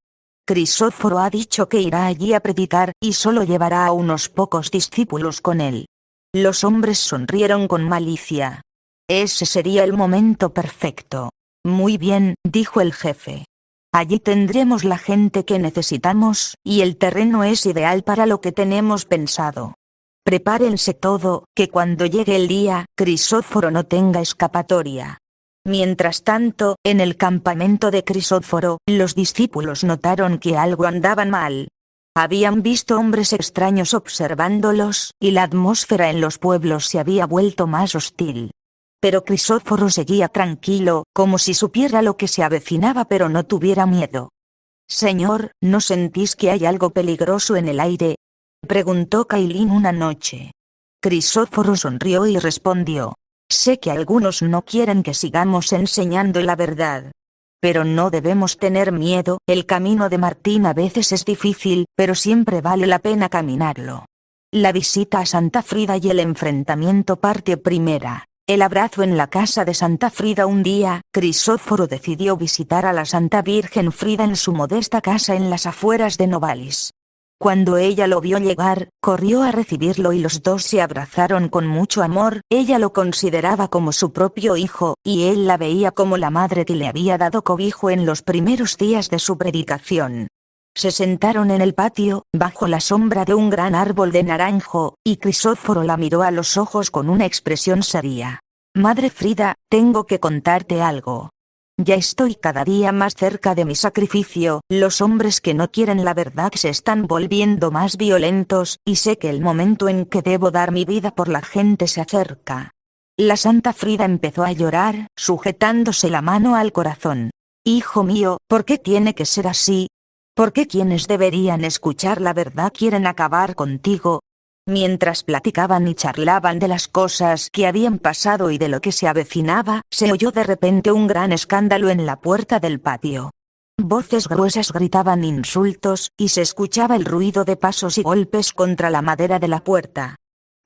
«Crisóforo ha dicho que irá allí a predicar, y solo llevará a unos pocos discípulos con él». Los hombres sonrieron con malicia. Ese sería el momento perfecto. «Muy bien», dijo el jefe. «Allí tendremos la gente que necesitamos, y el terreno es ideal para lo que tenemos pensado. Prepárense todo, que cuando llegue el día, Crisóforo no tenga escapatoria». Mientras tanto, en el campamento de Crisóforo, los discípulos notaron que algo andaba mal. Habían visto hombres extraños observándolos, y la atmósfera en los pueblos se había vuelto más hostil. Pero Crisóforo seguía tranquilo, como si supiera lo que se avecinaba pero no tuviera miedo. «Señor, ¿no sentís que hay algo peligroso en el aire?», preguntó Cailín una noche. Crisóforo sonrió y respondió: «Sé que algunos no quieren que sigamos enseñando la verdad. Pero no debemos tener miedo, el camino de Martín a veces es difícil, pero siempre vale la pena caminarlo». La visita a Santa Frida y el enfrentamiento. Parte primera. El abrazo en la casa de Santa Frida. Un día, Crisóforo decidió visitar a la Santa Virgen Frida en su modesta casa en las afueras de Novalis. Cuando ella lo vio llegar, corrió a recibirlo y los dos se abrazaron con mucho amor. Ella lo consideraba como su propio hijo, y él la veía como la madre que le había dado cobijo en los primeros días de su predicación. Se sentaron en el patio, bajo la sombra de un gran árbol de naranjo, y Crisóforo la miró a los ojos con una expresión seria. «Madre Frida, tengo que contarte algo. Ya estoy cada día más cerca de mi sacrificio, los hombres que no quieren la verdad se están volviendo más violentos, y sé que el momento en que debo dar mi vida por la gente se acerca». La Santa Frida empezó a llorar, sujetándose la mano al corazón. «Hijo mío, ¿por qué tiene que ser así? ¿Por qué quienes deberían escuchar la verdad quieren acabar contigo?». Mientras platicaban y charlaban de las cosas que habían pasado y de lo que se avecinaba, se oyó de repente un gran escándalo en la puerta del patio. Voces gruesas gritaban insultos, y se escuchaba el ruido de pasos y golpes contra la madera de la puerta.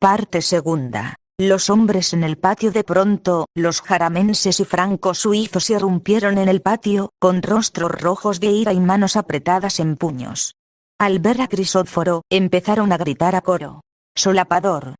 Parte segunda. Los hombres en el patio. De pronto, los jaramenses y franco-suizos irrumpieron en el patio, con rostros rojos de ira y manos apretadas en puños. Al ver a Crisóforo, empezaron a gritar a coro: «Solapador!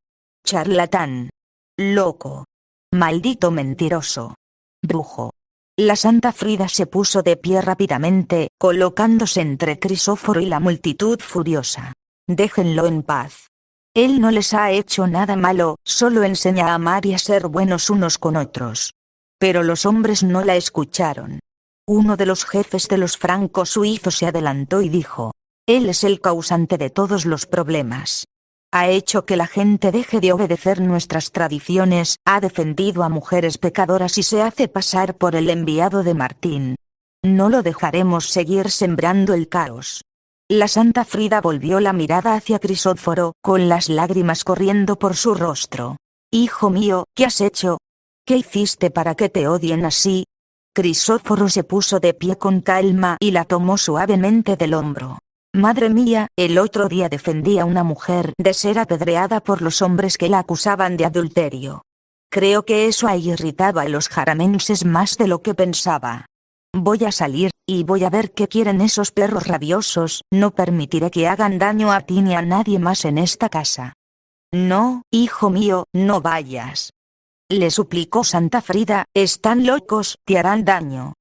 ¡Charlatán! ¡Loco! ¡Maldito mentiroso! ¡Brujo!». La Santa Frida se puso de pie rápidamente, colocándose entre Crisóforo y la multitud furiosa. «Déjenlo en paz. Él no les ha hecho nada malo, solo enseña a amar y a ser buenos unos con otros». Pero los hombres no la escucharon. Uno de los jefes de los franco-suizos se adelantó y dijo: «Él es el causante de todos los problemas. Ha hecho que la gente deje de obedecer nuestras tradiciones, ha defendido a mujeres pecadoras y se hace pasar por el enviado de Martín. No lo dejaremos seguir sembrando el caos». La Santa Frida volvió la mirada hacia Crisóforo, con las lágrimas corriendo por su rostro. «Hijo mío, ¿qué has hecho? ¿Qué hiciste para que te odien así?». Crisóforo se puso de pie con calma y la tomó suavemente del hombro. «Madre mía, el otro día defendí a una mujer de ser apedreada por los hombres que la acusaban de adulterio. Creo que eso ha irritado a los jaramenses más de lo que pensaba. Voy a salir, y voy a ver qué quieren esos perros rabiosos. No permitiré que hagan daño a ti ni a nadie más en esta casa». «No, hijo mío, no vayas», le suplicó Santa Frida. «Están locos, te harán daño».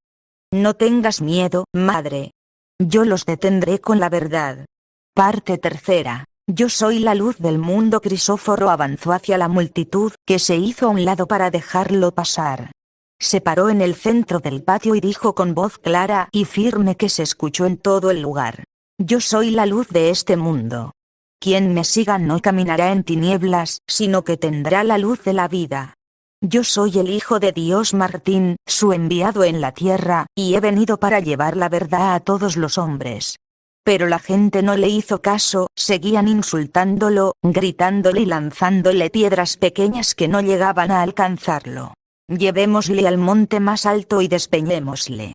«No tengas miedo, madre. Yo los detendré con la verdad». Parte tercera. Yo soy la luz del mundo. Crisóforo avanzó hacia la multitud, que se hizo a un lado para dejarlo pasar. Se paró en el centro del patio y dijo con voz clara y firme que se escuchó en todo el lugar: «Yo soy la luz de este mundo. Quien me siga no caminará en tinieblas, sino que tendrá la luz de la vida. Yo soy el Hijo de Dios Martín, su enviado en la tierra, y he venido para llevar la verdad a todos los hombres». Pero la gente no le hizo caso, seguían insultándolo, gritándole y lanzándole piedras pequeñas que no llegaban a alcanzarlo. «Llevémosle al monte más alto y despeñémosle»,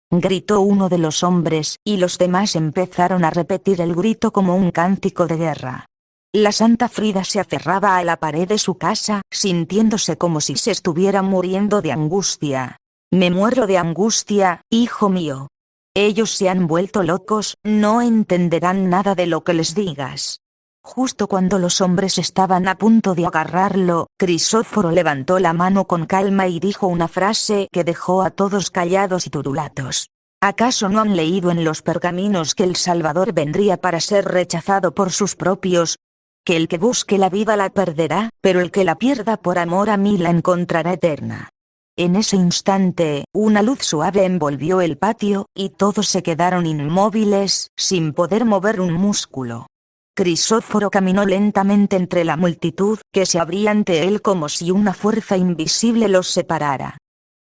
gritó uno de los hombres, y los demás empezaron a repetir el grito como un cántico de guerra. La Santa Frida se aferraba a la pared de su casa, sintiéndose como si se estuviera muriendo de angustia. «Me muero de angustia, hijo mío. Ellos se han vuelto locos, no entenderán nada de lo que les digas». Justo cuando los hombres estaban a punto de agarrarlo, Crisóforo levantó la mano con calma y dijo una frase que dejó a todos callados y turulatos. ¿Acaso no han leído en los pergaminos que el Salvador vendría para ser rechazado por sus propios? Que el que busque la vida la perderá, pero el que la pierda por amor a mí la encontrará eterna. En ese instante, una luz suave envolvió el patio, y todos se quedaron inmóviles, sin poder mover un músculo. Crisóforo caminó lentamente entre la multitud, que se abría ante él como si una fuerza invisible los separara.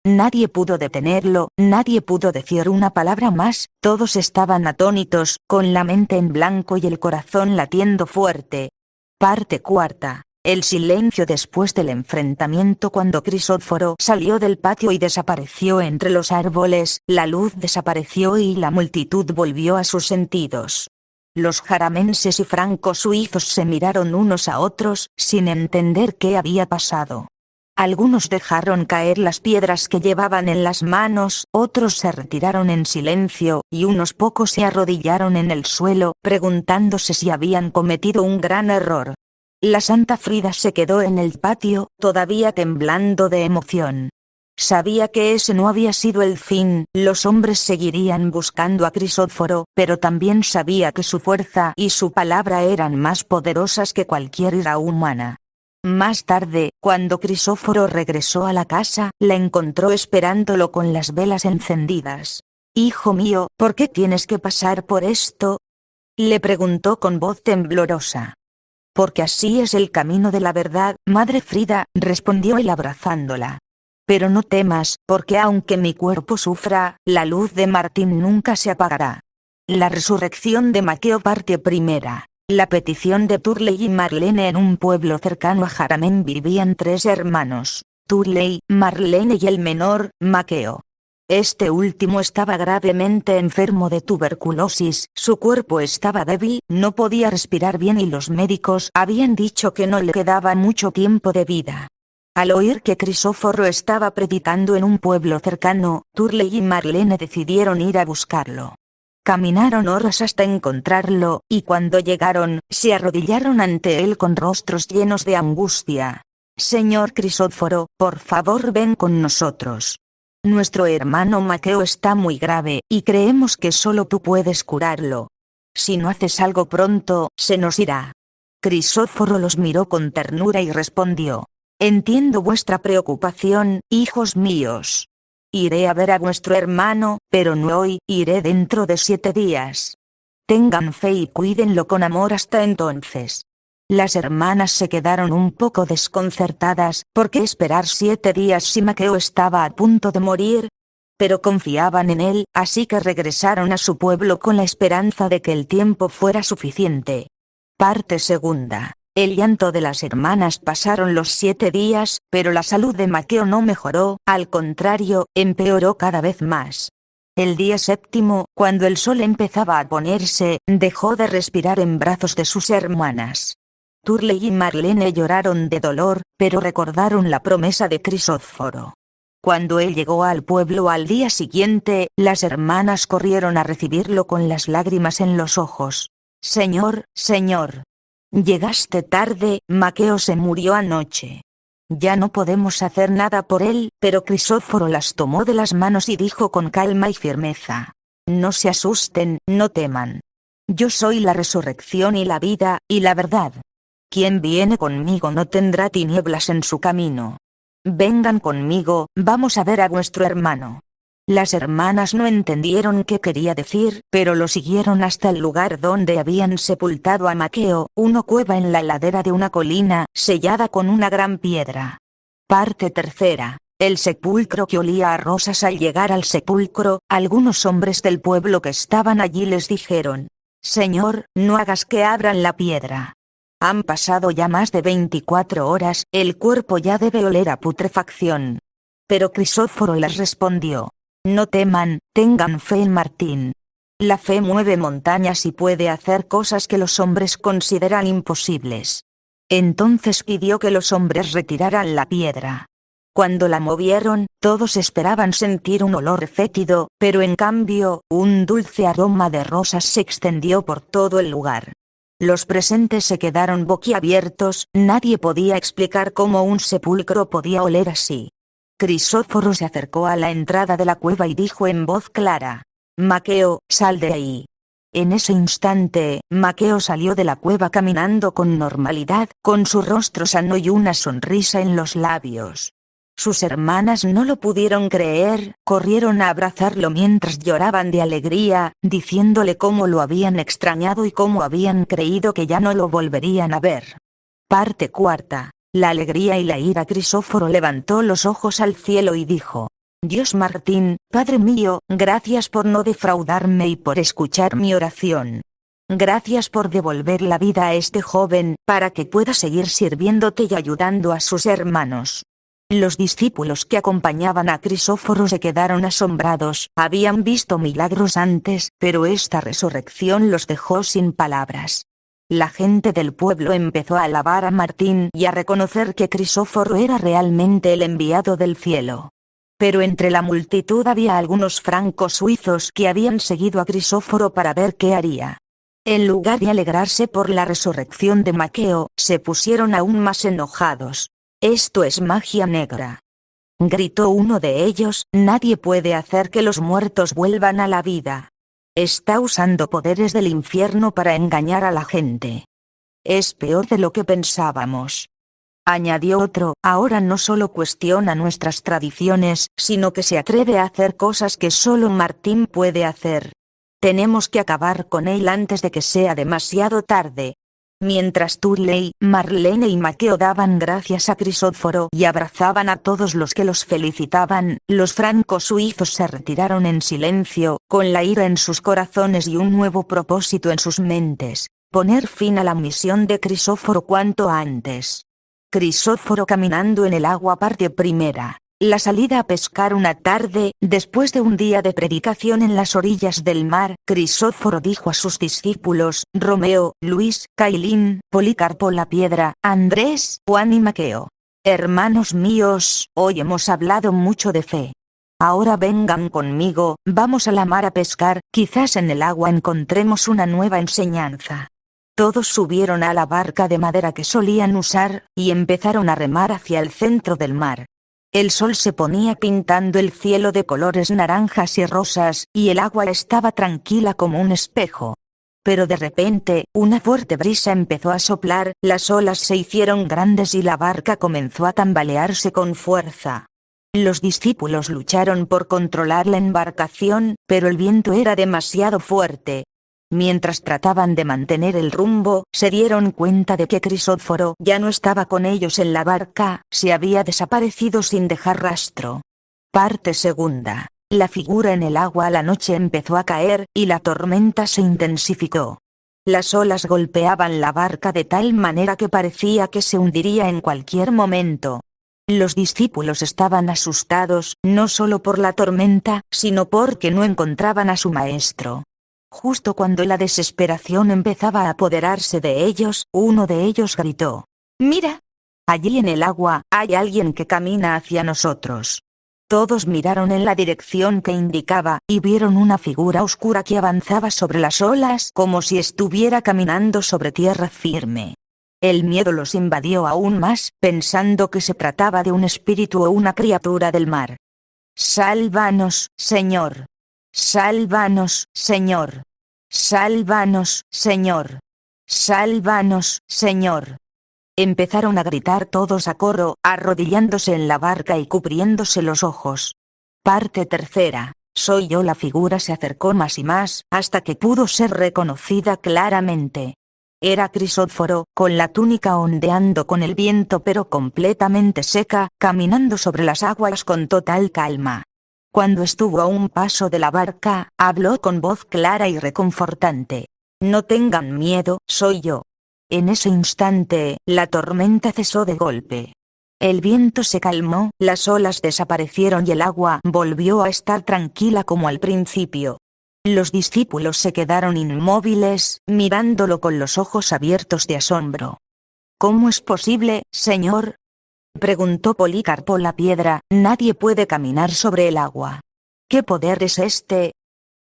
Nadie pudo detenerlo, nadie pudo decir una palabra más, todos estaban atónitos, con la mente en blanco y el corazón latiendo fuerte. Parte cuarta. El silencio después del enfrentamiento. Cuando Crisóforo salió del patio y desapareció entre los árboles, la luz desapareció y la multitud volvió a sus sentidos. Los jaramenses y franco-suizos se miraron unos a otros, sin entender qué había pasado. Algunos dejaron caer las piedras que llevaban en las manos, otros se retiraron en silencio, y unos pocos se arrodillaron en el suelo, preguntándose si habían cometido un gran error. La Santa Frida se quedó en el patio, todavía temblando de emoción. Sabía que ese no había sido el fin, los hombres seguirían buscando a Crisóforo, pero también sabía que su fuerza y su palabra eran más poderosas que cualquier ira humana. Más tarde, cuando Crisóforo regresó a la casa, la encontró esperándolo con las velas encendidas. «Hijo mío, ¿por qué tienes que pasar por esto?», le preguntó con voz temblorosa. «Porque así es el camino de la verdad, Madre Frida», respondió él abrazándola. «Pero no temas, porque aunque mi cuerpo sufra, la luz de Martín nunca se apagará». La resurrección de Maqueo. Parte primera. La petición de Turley y Marlene. En un pueblo cercano a Jaramén vivían 3 hermanos, Turley, Marlene y el menor, Maqueo. Este último estaba gravemente enfermo de tuberculosis, su cuerpo estaba débil, no podía respirar bien y los médicos habían dicho que no le quedaba mucho tiempo de vida. Al oír que Crisóforo estaba predicando en un pueblo cercano, Turley y Marlene decidieron ir a buscarlo. Caminaron horas hasta encontrarlo, y cuando llegaron, se arrodillaron ante él con rostros llenos de angustia. «Señor Crisóforo, por favor ven con nosotros. Nuestro hermano Maqueo está muy grave, y creemos que solo tú puedes curarlo. Si no haces algo pronto, se nos irá». Crisóforo los miró con ternura y respondió: «Entiendo vuestra preocupación, hijos míos. Iré a ver a vuestro hermano, pero no hoy, iré dentro de 7 días. Tengan fe y cuídenlo con amor hasta entonces». Las hermanas se quedaron un poco desconcertadas, ¿por qué esperar 7 días si Maqueo estaba a punto de morir? Pero confiaban en él, así que regresaron a su pueblo con la esperanza de que el tiempo fuera suficiente. Parte segunda. El llanto de las hermanas pasaron los 7 días, pero la salud de Maqueo no mejoró, al contrario, empeoró cada vez más. El día 7, cuando el sol empezaba a ponerse, dejó de respirar en brazos de sus hermanas. Turley y Marlene lloraron de dolor, pero recordaron la promesa de Crisóforo. Cuando él llegó al pueblo al día siguiente, las hermanas corrieron a recibirlo con las lágrimas en los ojos. «Señor, señor. Llegaste tarde, Maqueo se murió anoche. Ya no podemos hacer nada por él», pero Crisóforo las tomó de las manos y dijo con calma y firmeza: «No se asusten, no teman. Yo soy la resurrección y la vida, y la verdad. Quien viene conmigo no tendrá tinieblas en su camino. Vengan conmigo, vamos a ver a vuestro hermano». Las hermanas no entendieron qué quería decir, pero lo siguieron hasta el lugar donde habían sepultado a Maqueo, una cueva en la ladera de una colina, sellada con una gran piedra. Parte tercera. El sepulcro que olía a rosas. Al llegar al sepulcro, algunos hombres del pueblo que estaban allí les dijeron: «Señor, no hagas que abran la piedra. Han pasado ya más de 24 horas, el cuerpo ya debe oler a putrefacción». Pero Crisóforo les respondió: «No teman, tengan fe en Martín. La fe mueve montañas y puede hacer cosas que los hombres consideran imposibles». Entonces pidió que los hombres retiraran la piedra. Cuando la movieron, todos esperaban sentir un olor fétido, pero en cambio, un dulce aroma de rosas se extendió por todo el lugar. Los presentes se quedaron boquiabiertos, nadie podía explicar cómo un sepulcro podía oler así. Crisóforo se acercó a la entrada de la cueva y dijo en voz clara: «Maqueo, sal de ahí». En ese instante, Maqueo salió de la cueva caminando con normalidad, con su rostro sano y una sonrisa en los labios. Sus hermanas no lo pudieron creer, corrieron a abrazarlo mientras lloraban de alegría, diciéndole cómo lo habían extrañado y cómo habían creído que ya no lo volverían a ver. Parte cuarta. La alegría y la ira. Crisóforo levantó los ojos al cielo y dijo: «Dios Martín, Padre mío, gracias por no defraudarme y por escuchar mi oración. Gracias por devolver la vida a este joven, para que pueda seguir sirviéndote y ayudando a sus hermanos». Los discípulos que acompañaban a Crisóforo se quedaron asombrados, habían visto milagros antes, pero esta resurrección los dejó sin palabras. La gente del pueblo empezó a alabar a Martín y a reconocer que Crisóforo era realmente el enviado del cielo. Pero entre la multitud había algunos francos suizos que habían seguido a Crisóforo para ver qué haría. En lugar de alegrarse por la resurrección de Maqueo, se pusieron aún más enojados. «Esto es magia negra», gritó uno de ellos, «nadie puede hacer que los muertos vuelvan a la vida. Está usando poderes del infierno para engañar a la gente. Es peor de lo que pensábamos». Añadió otro: «Ahora no solo cuestiona nuestras tradiciones, sino que se atreve a hacer cosas que solo Martín puede hacer. Tenemos que acabar con él antes de que sea demasiado tarde». Mientras Turley, Marlene y Maqueo daban gracias a Crisóforo y abrazaban a todos los que los felicitaban, los francos suizos se retiraron en silencio, con la ira en sus corazones y un nuevo propósito en sus mentes: poner fin a la misión de Crisóforo cuanto antes. Crisóforo caminando en el agua. Parte primera. La salida a pescar una tarde, después de un día de predicación en las orillas del mar, Crisóforo dijo a sus discípulos, Romeo, Luis, Cailín, Policarpo la Piedra, Andrés, Juan y Maqueo: hermanos míos, hoy hemos hablado mucho de fe. Ahora vengan conmigo, vamos a la mar a pescar, quizás en el agua encontremos una nueva enseñanza. Todos subieron a la barca de madera que solían usar, y empezaron a remar hacia el centro del mar. El sol se ponía pintando el cielo de colores naranjas y rosas, y el agua estaba tranquila como un espejo. Pero de repente, una fuerte brisa empezó a soplar, las olas se hicieron grandes y la barca comenzó a tambalearse con fuerza. Los discípulos lucharon por controlar la embarcación, pero el viento era demasiado fuerte. Mientras trataban de mantener el rumbo, se dieron cuenta de que Crisóforo ya no estaba con ellos en la barca, se había desaparecido sin dejar rastro. Parte segunda. La figura en el agua. La noche empezó a caer, y la tormenta se intensificó. Las olas golpeaban la barca de tal manera que parecía que se hundiría en cualquier momento. Los discípulos estaban asustados, no solo por la tormenta, sino porque no encontraban a su maestro. Justo cuando la desesperación empezaba a apoderarse de ellos, uno de ellos gritó: «¡Mira! Allí en el agua, hay alguien que camina hacia nosotros». Todos miraron en la dirección que indicaba, y vieron una figura oscura que avanzaba sobre las olas como si estuviera caminando sobre tierra firme. El miedo los invadió aún más, pensando que se trataba de un espíritu o una criatura del mar. «¡Sálvanos, Señor! ¡Sálvanos, Señor! ¡Sálvanos, Señor! ¡Sálvanos, Señor!». Empezaron a gritar todos a coro, arrodillándose en la barca y cubriéndose los ojos. Parte tercera. Soy yo. La figura se acercó más y más, hasta que pudo ser reconocida claramente. Era Crisóforo, con la túnica ondeando con el viento pero completamente seca, caminando sobre las aguas con total calma. Cuando estuvo a un paso de la barca, habló con voz clara y reconfortante: «No tengan miedo, soy yo». En ese instante, la tormenta cesó de golpe. El viento se calmó, las olas desaparecieron y el agua volvió a estar tranquila como al principio. Los discípulos se quedaron inmóviles, mirándolo con los ojos abiertos de asombro. «¿Cómo es posible, Señor?», preguntó Policarpo la Piedra. «Nadie puede caminar sobre el agua». «¿Qué poder es este?».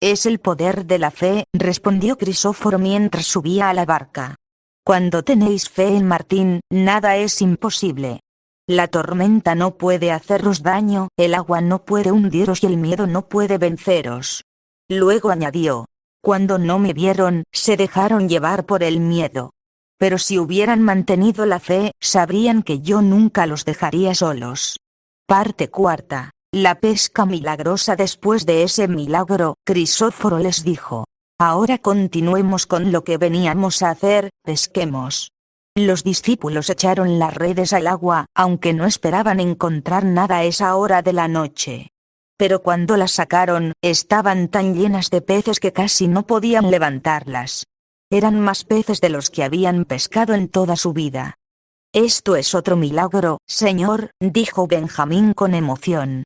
«Es el poder de la fe», respondió Crisóforo mientras subía a la barca. «Cuando tenéis fe en Martín, nada es imposible. La tormenta no puede haceros daño, el agua no puede hundiros y el miedo no puede venceros». Luego añadió: «Cuando no me vieron, se dejaron llevar por el miedo. Pero si hubieran mantenido la fe, sabrían que yo nunca los dejaría solos». Parte cuarta. La pesca milagrosa. Después de ese milagro, Crisóforo les dijo: «Ahora continuemos con lo que veníamos a hacer, pesquemos». Los discípulos echaron las redes al agua, aunque no esperaban encontrar nada a esa hora de la noche. Pero cuando las sacaron, estaban tan llenas de peces que casi no podían levantarlas. Eran más peces de los que habían pescado en toda su vida. «Esto es otro milagro, Señor», dijo Benjamín con emoción.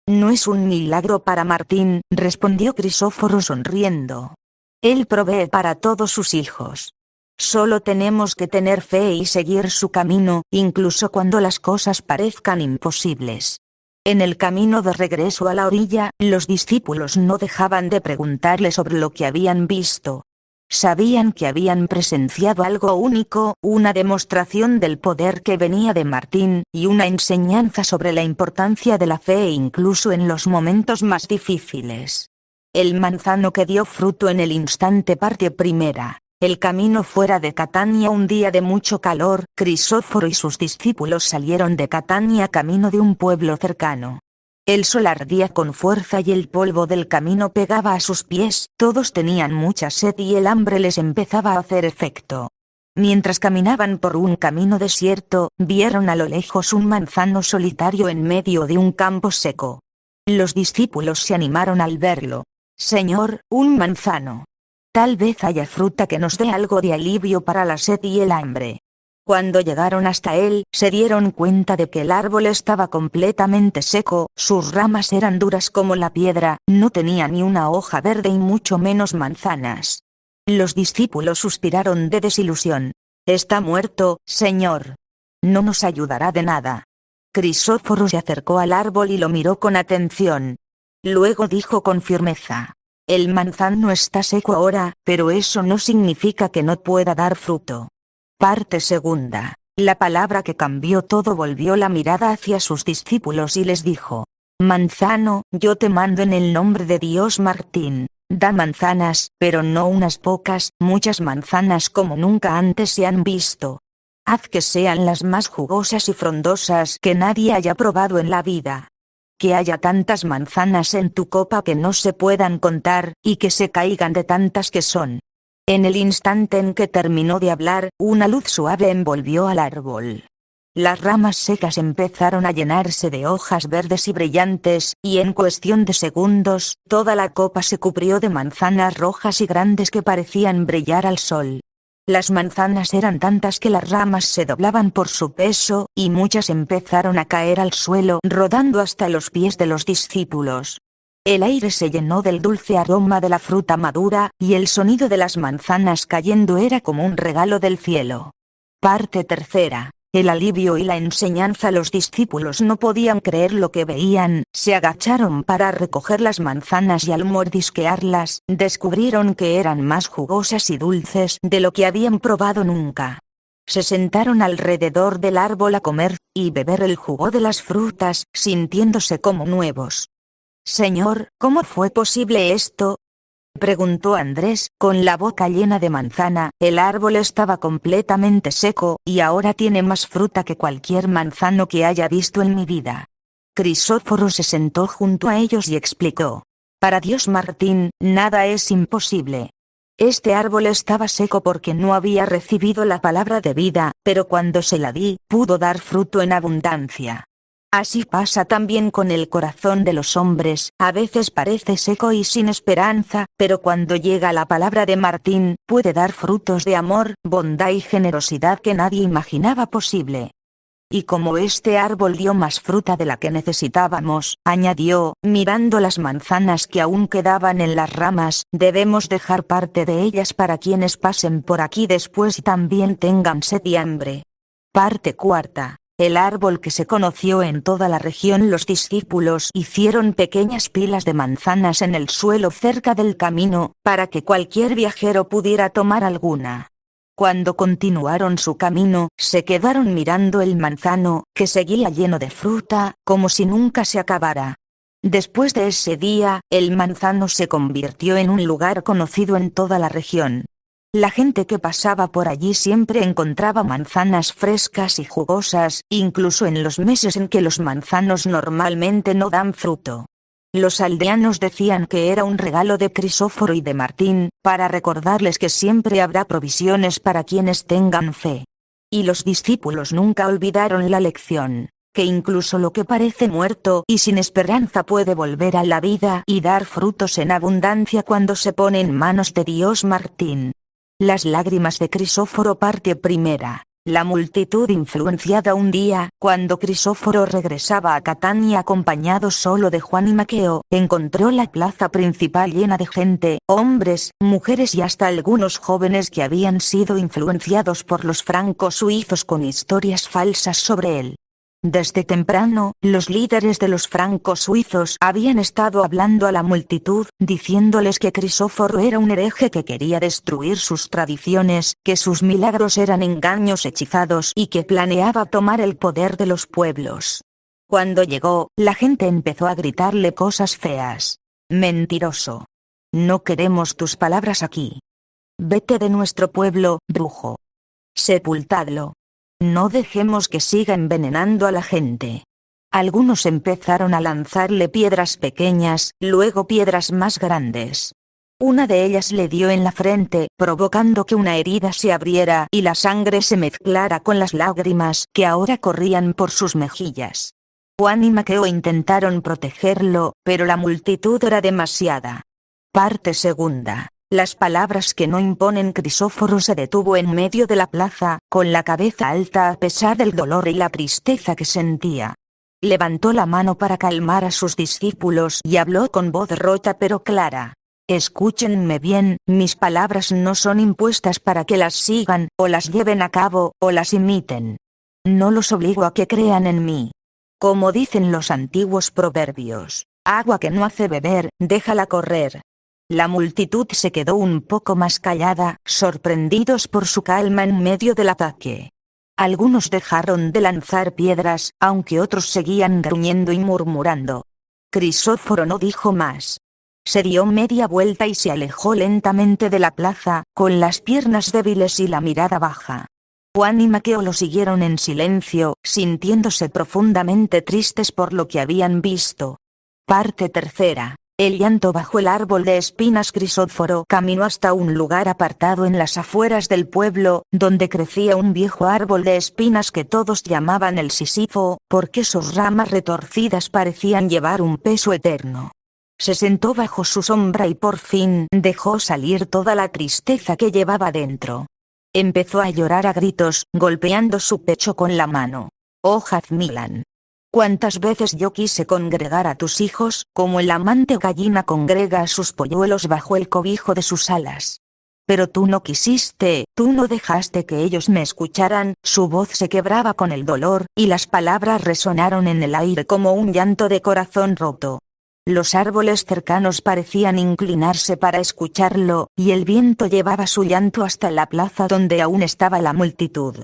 «No es un milagro para Martín», respondió Crisóforo sonriendo. «Él provee para todos sus hijos. Solo tenemos que tener fe y seguir su camino, incluso cuando las cosas parezcan imposibles». En el camino de regreso a la orilla, los discípulos no dejaban de preguntarle sobre lo que habían visto. Sabían que habían presenciado algo único, una demostración del poder que venía de Martín, y una enseñanza sobre la importancia de la fe incluso en los momentos más difíciles. El manzano que dio fruto en el instante. Parte primera. El camino fuera de Catania. Un día de mucho calor, Crisóforo y sus discípulos salieron de Catania camino de un pueblo cercano. El sol ardía con fuerza y el polvo del camino pegaba a sus pies, todos tenían mucha sed y el hambre les empezaba a hacer efecto. Mientras caminaban por un camino desierto, vieron a lo lejos un manzano solitario en medio de un campo seco. Los discípulos se animaron al verlo. «Señor, un manzano. Tal vez haya fruta que nos dé algo de alivio para la sed y el hambre». Cuando llegaron hasta él, se dieron cuenta de que el árbol estaba completamente seco, sus ramas eran duras como la piedra, no tenía ni una hoja verde y mucho menos manzanas. Los discípulos suspiraron de desilusión. «Está muerto, Señor. No nos ayudará de nada». Crisóforo se acercó al árbol y lo miró con atención. Luego dijo con firmeza: «El manzano está seco ahora, pero eso no significa que no pueda dar fruto». Parte segunda. La palabra que cambió todo volvió la mirada hacia sus discípulos y les dijo: «Manzano, yo te mando en el nombre de Dios Martín. Da manzanas, pero no unas pocas, muchas manzanas como nunca antes se han visto. Haz que sean las más jugosas y frondosas que nadie haya probado en la vida. Que haya tantas manzanas en tu copa que no se puedan contar, y que se caigan de tantas que son». En el instante en que terminó de hablar, una luz suave envolvió al árbol. Las ramas secas empezaron a llenarse de hojas verdes y brillantes, y en cuestión de segundos, toda la copa se cubrió de manzanas rojas y grandes que parecían brillar al sol. Las manzanas eran tantas que las ramas se doblaban por su peso, y muchas empezaron a caer al suelo, rodando hasta los pies de los discípulos. El aire se llenó del dulce aroma de la fruta madura, y el sonido de las manzanas cayendo era como un regalo del cielo. Parte tercera. El alivio y la enseñanza. Los discípulos no podían creer lo que veían, se agacharon para recoger las manzanas y al mordisquearlas, descubrieron que eran más jugosas y dulces de lo que habían probado nunca. Se sentaron alrededor del árbol a comer y beber el jugo de las frutas, sintiéndose como nuevos. «Señor, ¿cómo fue posible esto?», preguntó Andrés, con la boca llena de manzana. «El árbol estaba completamente seco, y ahora tiene más fruta que cualquier manzano que haya visto en mi vida». Crisóforo se sentó junto a ellos y explicó: «Para Dios Martín, nada es imposible. Este árbol estaba seco porque no había recibido la palabra de vida, pero cuando se la di, pudo dar fruto en abundancia. Así pasa también con el corazón de los hombres, a veces parece seco y sin esperanza, pero cuando llega la palabra de Martín, puede dar frutos de amor, bondad y generosidad que nadie imaginaba posible. Y como este árbol dio más fruta de la que necesitábamos», añadió, mirando las manzanas que aún quedaban en las ramas, «debemos dejar parte de ellas para quienes pasen por aquí después y también tengan sed y hambre». Parte cuarta. El árbol que se conoció en toda la región. Los discípulos hicieron pequeñas pilas de manzanas en el suelo cerca del camino, para que cualquier viajero pudiera tomar alguna. Cuando continuaron su camino, se quedaron mirando el manzano, que seguía lleno de fruta, como si nunca se acabara. Después de ese día, el manzano se convirtió en un lugar conocido en toda la región. La gente que pasaba por allí siempre encontraba manzanas frescas y jugosas, incluso en los meses en que los manzanos normalmente no dan fruto. Los aldeanos decían que era un regalo de Crisóforo y de Martín, para recordarles que siempre habrá provisiones para quienes tengan fe. Y los discípulos nunca olvidaron la lección, que incluso lo que parece muerto y sin esperanza puede volver a la vida y dar frutos en abundancia cuando se pone en manos de Dios Martín. Las lágrimas de Crisóforo. Parte primera. La multitud influenciada. Un día, cuando Crisóforo regresaba a Catania acompañado solo de Juan y Maqueo, encontró la plaza principal llena de gente, hombres, mujeres y hasta algunos jóvenes que habían sido influenciados por los franco-suizos con historias falsas sobre él. Desde temprano, los líderes de los franco-suizos habían estado hablando a la multitud, diciéndoles que Crisóforo era un hereje que quería destruir sus tradiciones, que sus milagros eran engaños hechizados y que planeaba tomar el poder de los pueblos. Cuando llegó, la gente empezó a gritarle cosas feas. «Mentiroso. No queremos tus palabras aquí. Vete de nuestro pueblo, brujo. Sepultadlo. No dejemos que siga envenenando a la gente». Algunos empezaron a lanzarle piedras pequeñas, luego piedras más grandes. Una de ellas le dio en la frente, provocando que una herida se abriera y la sangre se mezclara con las lágrimas que ahora corrían por sus mejillas. Juan y Maqueo intentaron protegerlo, pero la multitud era demasiada. Parte segunda. Las palabras que no imponen. Crisóforo se detuvo en medio de la plaza, con la cabeza alta a pesar del dolor y la tristeza que sentía. Levantó la mano para calmar a sus discípulos y habló con voz rota pero clara. Escúchenme bien, mis palabras no son impuestas para que las sigan, o las lleven a cabo, o las imiten. No los obligo a que crean en mí. Como dicen los antiguos proverbios, agua que no hace beber, déjala correr. La multitud se quedó un poco más callada, sorprendidos por su calma en medio del ataque. Algunos dejaron de lanzar piedras, aunque otros seguían gruñendo y murmurando. Crisóforo no dijo más. Se dio media vuelta y se alejó lentamente de la plaza, con las piernas débiles y la mirada baja. Juan y Maqueo lo siguieron en silencio, sintiéndose profundamente tristes por lo que habían visto. Parte tercera. El llanto bajo el árbol de espinas. Crisóforo caminó hasta un lugar apartado en las afueras del pueblo, donde crecía un viejo árbol de espinas que todos llamaban el Sísifo, porque sus ramas retorcidas parecían llevar un peso eterno. Se sentó bajo su sombra y por fin dejó salir toda la tristeza que llevaba dentro. Empezó a llorar a gritos, golpeando su pecho con la mano. Oh Jazmilán. ¿Cuántas veces yo quise congregar a tus hijos, como el amante gallina congrega a sus polluelos bajo el cobijo de sus alas? Pero tú no quisiste, tú no dejaste que ellos me escucharan. Su voz se quebraba con el dolor, y las palabras resonaron en el aire como un llanto de corazón roto. Los árboles cercanos parecían inclinarse para escucharlo, y el viento llevaba su llanto hasta la plaza donde aún estaba la multitud.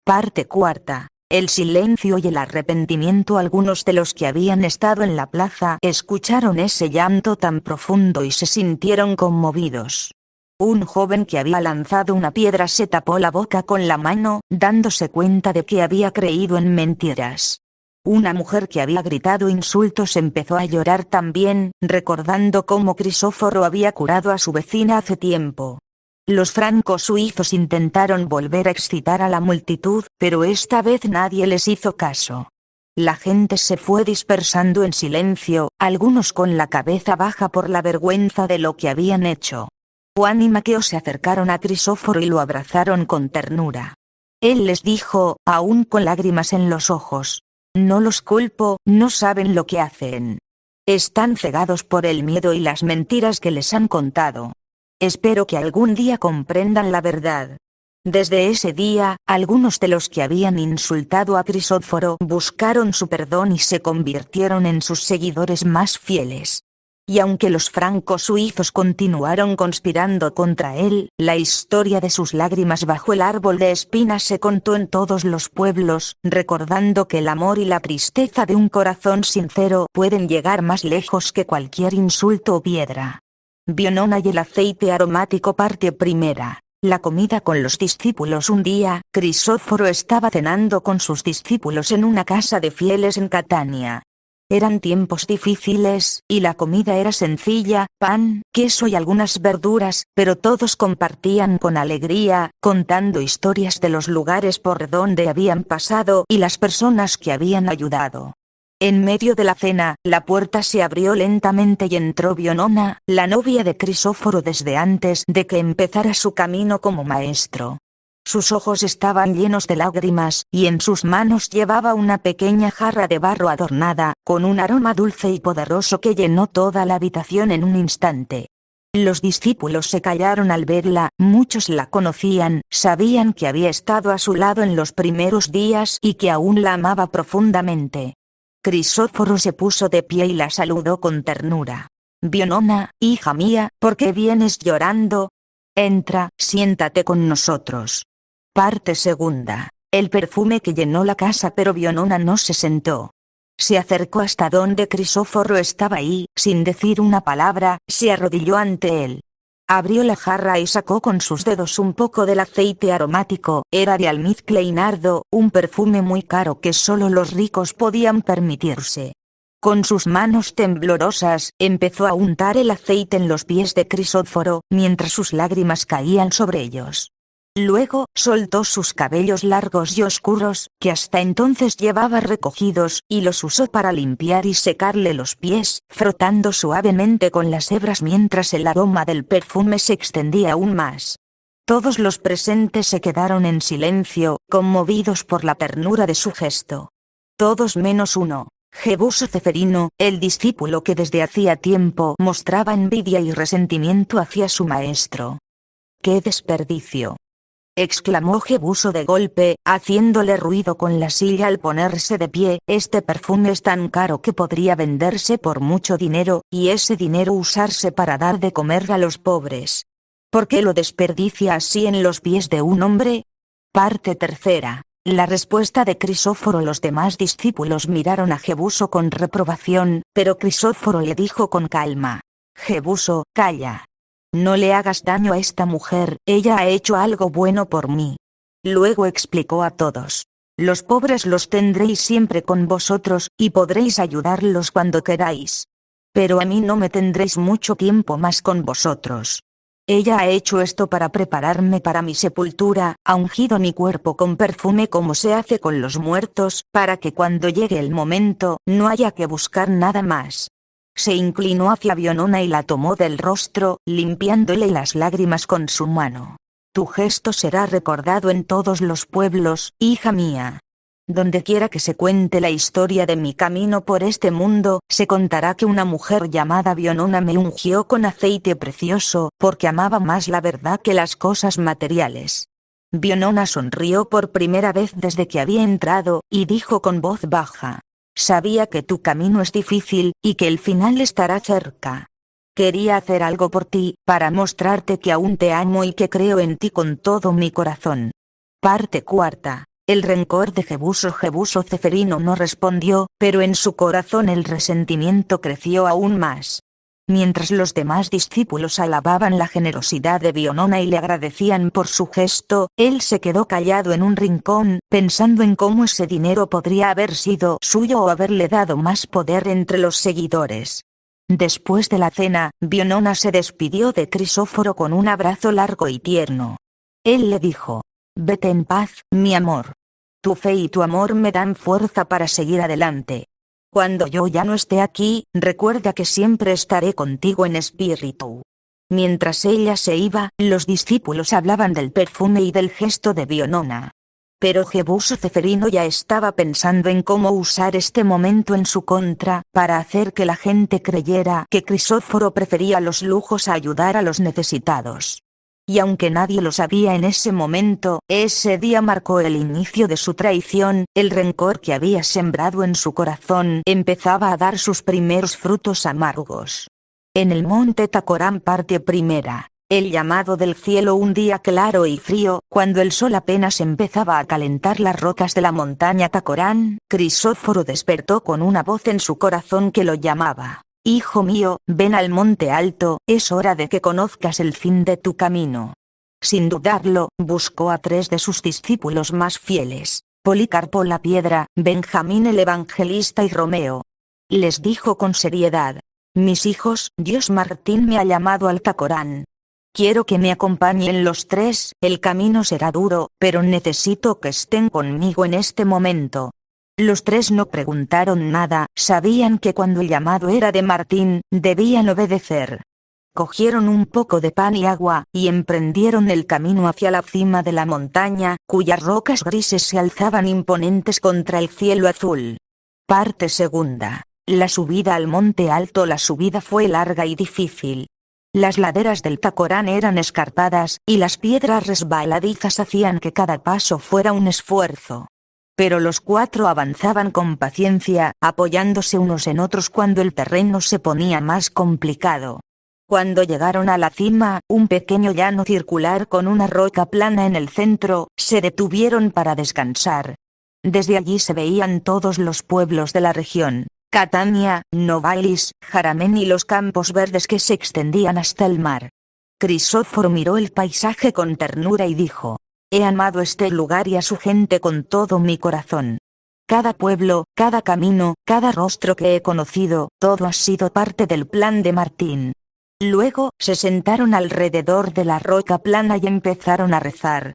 Parte cuarta. El silencio y el arrepentimiento. Algunos de los que habían estado en la plaza escucharon ese llanto tan profundo y se sintieron conmovidos. Un joven que había lanzado una piedra se tapó la boca con la mano, dándose cuenta de que había creído en mentiras. Una mujer que había gritado insultos empezó a llorar también, recordando cómo Crisóforo había curado a su vecina hace tiempo. Los franco-suizos intentaron volver a excitar a la multitud, pero esta vez nadie les hizo caso. La gente se fue dispersando en silencio, algunos con la cabeza baja por la vergüenza de lo que habían hecho. Juan y Maqueo se acercaron a Crisóforo y lo abrazaron con ternura. Él les dijo, aún con lágrimas en los ojos: no los culpo, no saben lo que hacen. Están cegados por el miedo y las mentiras que les han contado. Espero que algún día comprendan la verdad. Desde ese día, algunos de los que habían insultado a Crisóforo buscaron su perdón y se convirtieron en sus seguidores más fieles. Y aunque los franco-suizos continuaron conspirando contra él, la historia de sus lágrimas bajo el árbol de espinas se contó en todos los pueblos, recordando que el amor y la tristeza de un corazón sincero pueden llegar más lejos que cualquier insulto o piedra. Bionona y el aceite aromático. Parte primera. La comida con los discípulos. Un día, Crisóforo estaba cenando con sus discípulos en una casa de fieles en Catania. Eran tiempos difíciles, y la comida era sencilla: pan, queso y algunas verduras, pero todos compartían con alegría, contando historias de los lugares por donde habían pasado y las personas que habían ayudado. En medio de la cena, la puerta se abrió lentamente y entró Bionona, la novia de Crisóforo desde antes de que empezara su camino como maestro. Sus ojos estaban llenos de lágrimas, y en sus manos llevaba una pequeña jarra de barro adornada, con un aroma dulce y poderoso que llenó toda la habitación en un instante. Los discípulos se callaron al verla, muchos la conocían, sabían que había estado a su lado en los primeros días y que aún la amaba profundamente. Crisóforo se puso de pie y la saludó con ternura. Bionona, hija mía, ¿por qué vienes llorando? Entra, siéntate con nosotros. Parte segunda. El perfume que llenó la casa, pero Bionona no se sentó. Se acercó hasta donde Crisóforo estaba y, sin decir una palabra, se arrodilló ante él. Abrió la jarra y sacó con sus dedos un poco del aceite aromático. Era de almizcle y nardo, un perfume muy caro que solo los ricos podían permitirse. Con sus manos temblorosas, empezó a untar el aceite en los pies de Crisóforo, mientras sus lágrimas caían sobre ellos. Luego, soltó sus cabellos largos y oscuros, que hasta entonces llevaba recogidos, y los usó para limpiar y secarle los pies, frotando suavemente con las hebras mientras el aroma del perfume se extendía aún más. Todos los presentes se quedaron en silencio, conmovidos por la ternura de su gesto. Todos menos uno. Jebuso Ceferino, el discípulo que desde hacía tiempo mostraba envidia y resentimiento hacia su maestro. ¡Qué desperdicio!, exclamó Jebuso de golpe, haciéndole ruido con la silla al ponerse de pie. Este perfume es tan caro que podría venderse por mucho dinero, y ese dinero usarse para dar de comer a los pobres. ¿Por qué lo desperdicia así en los pies de un hombre? Parte tercera. La respuesta de Crisóforo. Los demás discípulos miraron a Jebuso con reprobación, pero Crisóforo le dijo con calma: Jebuso, calla. No le hagas daño a esta mujer, ella ha hecho algo bueno por mí. Luego explicó a todos: los pobres los tendréis siempre con vosotros, y podréis ayudarlos cuando queráis. Pero a mí no me tendréis mucho tiempo más con vosotros. Ella ha hecho esto para prepararme para mi sepultura, ha ungido mi cuerpo con perfume como se hace con los muertos, para que cuando llegue el momento, no haya que buscar nada más. Se inclinó hacia Bionona y la tomó del rostro, limpiándole las lágrimas con su mano. Tu gesto será recordado en todos los pueblos, hija mía. Dondequiera que se cuente la historia de mi camino por este mundo, se contará que una mujer llamada Bionona me ungió con aceite precioso, porque amaba más la verdad que las cosas materiales. Bionona sonrió por primera vez desde que había entrado, y dijo con voz baja: sabía que tu camino es difícil, y que el final estará cerca. Quería hacer algo por ti, para mostrarte que aún te amo y que creo en ti con todo mi corazón. Parte cuarta. El rencor de Jebuso. Jebuso Ceferino no respondió, pero en su corazón el resentimiento creció aún más. Mientras los demás discípulos alababan la generosidad de Bionona y le agradecían por su gesto, él se quedó callado en un rincón, pensando en cómo ese dinero podría haber sido suyo o haberle dado más poder entre los seguidores. Después de la cena, Bionona se despidió de Crisóforo con un abrazo largo y tierno. Él le dijo: vete en paz, mi amor. Tu fe y tu amor me dan fuerza para seguir adelante. Cuando yo ya no esté aquí, recuerda que siempre estaré contigo en espíritu. Mientras ella se iba, los discípulos hablaban del perfume y del gesto de Bionona. Pero Jebuso Ceferino ya estaba pensando en cómo usar este momento en su contra, para hacer que la gente creyera que Crisóforo prefería los lujos a ayudar a los necesitados. Y aunque nadie lo sabía en ese momento, ese día marcó el inicio de su traición. El rencor que había sembrado en su corazón empezaba a dar sus primeros frutos amargos. En el monte Tacorán. Parte primera. El llamado del cielo. Un día claro y frío, cuando el sol apenas empezaba a calentar las rocas de la montaña Tacorán, Crisóforo despertó con una voz en su corazón que lo llamaba: hijo mío, ven al monte alto, es hora de que conozcas el fin de tu camino. Sin dudarlo, buscó a 3 de sus discípulos más fieles: Policarpo la piedra, Benjamín el evangelista y Romeo. Les dijo con seriedad: mis hijos, Dios Martín me ha llamado al Tacorán. Quiero que me acompañen los 3, el camino será duro, pero necesito que estén conmigo en este momento. Los 3 no preguntaron nada, sabían que cuando el llamado era de Martín, debían obedecer. Cogieron un poco de pan y agua, y emprendieron el camino hacia la cima de la montaña, cuyas rocas grises se alzaban imponentes contra el cielo azul. Parte segunda. La subida al monte alto. La subida fue larga y difícil. Las laderas del Tacorán eran escarpadas, y las piedras resbaladizas hacían que cada paso fuera un esfuerzo. Pero los 4 avanzaban con paciencia, apoyándose unos en otros cuando el terreno se ponía más complicado. Cuando llegaron a la cima, un pequeño llano circular con una roca plana en el centro, se detuvieron para descansar. Desde allí se veían todos los pueblos de la región: Catania, Novalis, Jaramén y los campos verdes que se extendían hasta el mar. Crisóforo miró el paisaje con ternura y dijo: he amado este lugar y a su gente con todo mi corazón. Cada pueblo, cada camino, cada rostro que he conocido, todo ha sido parte del plan de Martín. Luego, se sentaron alrededor de la roca plana y empezaron a rezar: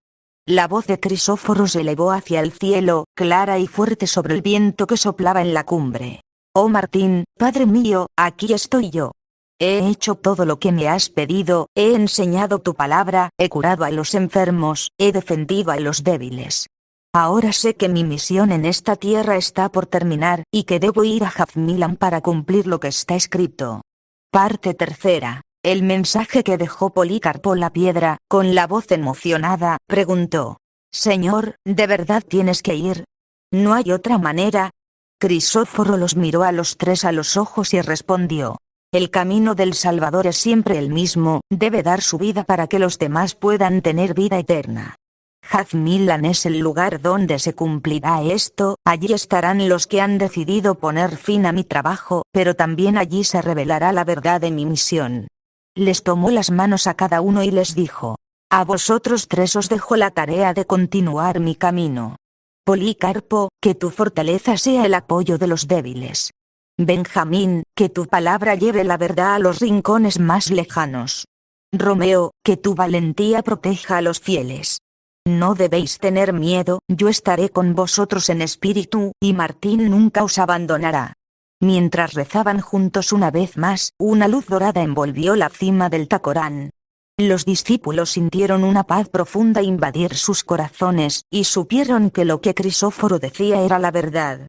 La voz de Crisóforo se elevó hacia el cielo, clara y fuerte sobre el viento que soplaba en la cumbre. Oh Martín, padre mío, aquí estoy yo. He hecho todo lo que me has pedido, he enseñado tu palabra, he curado a los enfermos, he defendido a los débiles. Ahora sé que mi misión en esta tierra está por terminar, y que debo ir a Jafmilan para cumplir lo que está escrito. Parte tercera. El mensaje que dejó Polícarpo la piedra, con la voz emocionada, preguntó: Señor, ¿de verdad tienes que ir? ¿No hay otra manera? Crisóforo los miró a los tres a los ojos y respondió: el camino del Salvador es siempre el mismo, debe dar su vida para que los demás puedan tener vida eterna. Jafmilan es el lugar donde se cumplirá esto, allí estarán los que han decidido poner fin a mi trabajo, pero también allí se revelará la verdad de mi misión. Les tomó las manos a cada uno y les dijo: a vosotros tres os dejo la tarea de continuar mi camino. Polícarpo, que tu fortaleza sea el apoyo de los débiles. Benjamín, que tu palabra lleve la verdad a los rincones más lejanos. Romeo, que tu valentía proteja a los fieles. No debéis tener miedo, yo estaré con vosotros en espíritu, y Martín nunca os abandonará. Mientras rezaban juntos una vez más, una luz dorada envolvió la cima del Tacorán. Los discípulos sintieron una paz profunda invadir sus corazones, y supieron que lo que Crisóforo decía era la verdad.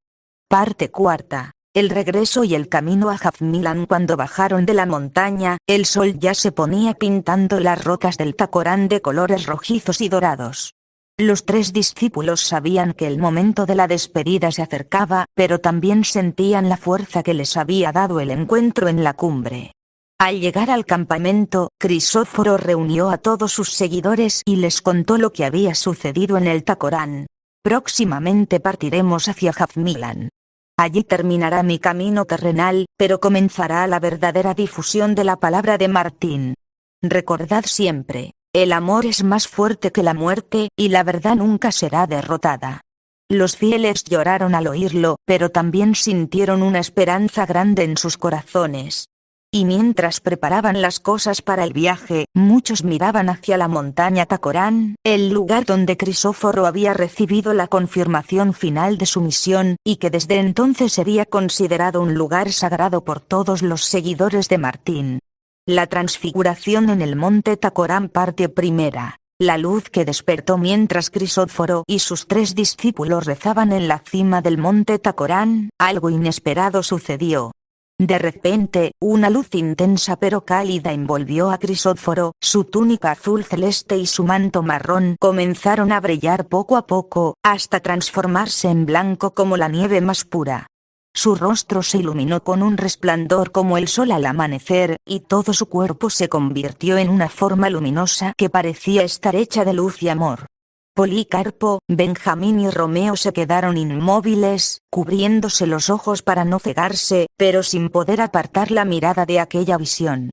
Parte cuarta. El regreso y el camino a Jafmilan. Cuando bajaron de la montaña, el sol ya se ponía pintando las rocas del Tacorán de colores rojizos y dorados. Los tres discípulos sabían que el momento de la despedida se acercaba, pero también sentían la fuerza que les había dado el encuentro en la cumbre. Al llegar al campamento, Crisóforo reunió a todos sus seguidores y les contó lo que había sucedido en el Tacorán. Próximamente partiremos hacia Jafmilan. Allí terminará mi camino terrenal, pero comenzará la verdadera difusión de la palabra de Martín. Recordad siempre: el amor es más fuerte que la muerte, y la verdad nunca será derrotada. Los fieles lloraron al oírlo, pero también sintieron una esperanza grande en sus corazones. Y mientras preparaban las cosas para el viaje, muchos miraban hacia la montaña Tacorán, el lugar donde Crisóforo había recibido la confirmación final de su misión, y que desde entonces sería considerado un lugar sagrado por todos los seguidores de Martín. La transfiguración en el monte Tacorán. Parte primera. La luz que despertó mientras Crisóforo y sus tres discípulos rezaban en la cima del monte Tacorán. Algo inesperado sucedió. De repente, una luz intensa pero cálida envolvió a Crisóforo, su túnica azul celeste y su manto marrón comenzaron a brillar poco a poco, hasta transformarse en blanco como la nieve más pura. Su rostro se iluminó con un resplandor como el sol al amanecer, y todo su cuerpo se convirtió en una forma luminosa que parecía estar hecha de luz y amor. Polícarpo, Benjamín y Romeo se quedaron inmóviles, cubriéndose los ojos para no cegarse, pero sin poder apartar la mirada de aquella visión.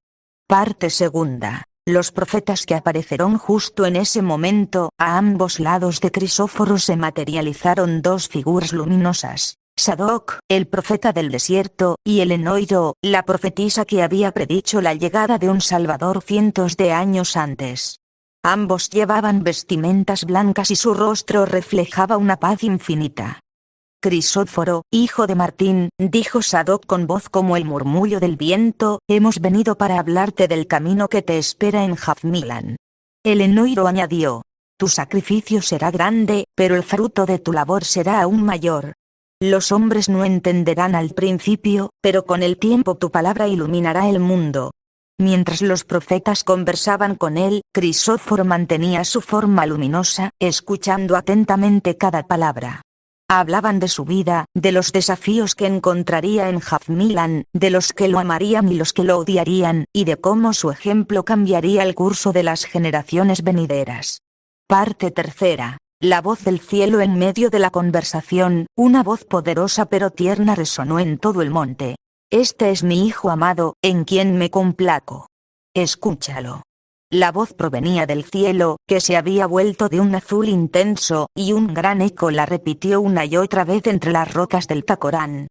Parte segunda. Los profetas que aparecieron justo en ese momento. A ambos lados de Crisóforo se materializaron dos figuras luminosas: Sadoc, el profeta del desierto, y Elenoiro, la profetisa que había predicho la llegada de un Salvador cientos de años antes. Ambos llevaban vestimentas blancas y su rostro reflejaba una paz infinita. Crisóforo, hijo de Martín, dijo Sadoc con voz como el murmullo del viento, hemos venido para hablarte del camino que te espera en Jafmilan. Elenoiro añadió: tu sacrificio será grande, pero el fruto de tu labor será aún mayor. Los hombres no entenderán al principio, pero con el tiempo tu palabra iluminará el mundo. Mientras los profetas conversaban con él, Crisóforo mantenía su forma luminosa, escuchando atentamente cada palabra. Hablaban de su vida, de los desafíos que encontraría en Jafmilan, de los que lo amarían y los que lo odiarían, y de cómo su ejemplo cambiaría el curso de las generaciones venideras. Parte tercera. La voz del cielo en medio de la conversación, una voz poderosa pero tierna resonó en todo el monte. Este es mi hijo amado, en quien me complazco. Escúchalo. La voz provenía del cielo, que se había vuelto de un azul intenso, y un gran eco la repitió una y otra vez entre las rocas del Tacorán.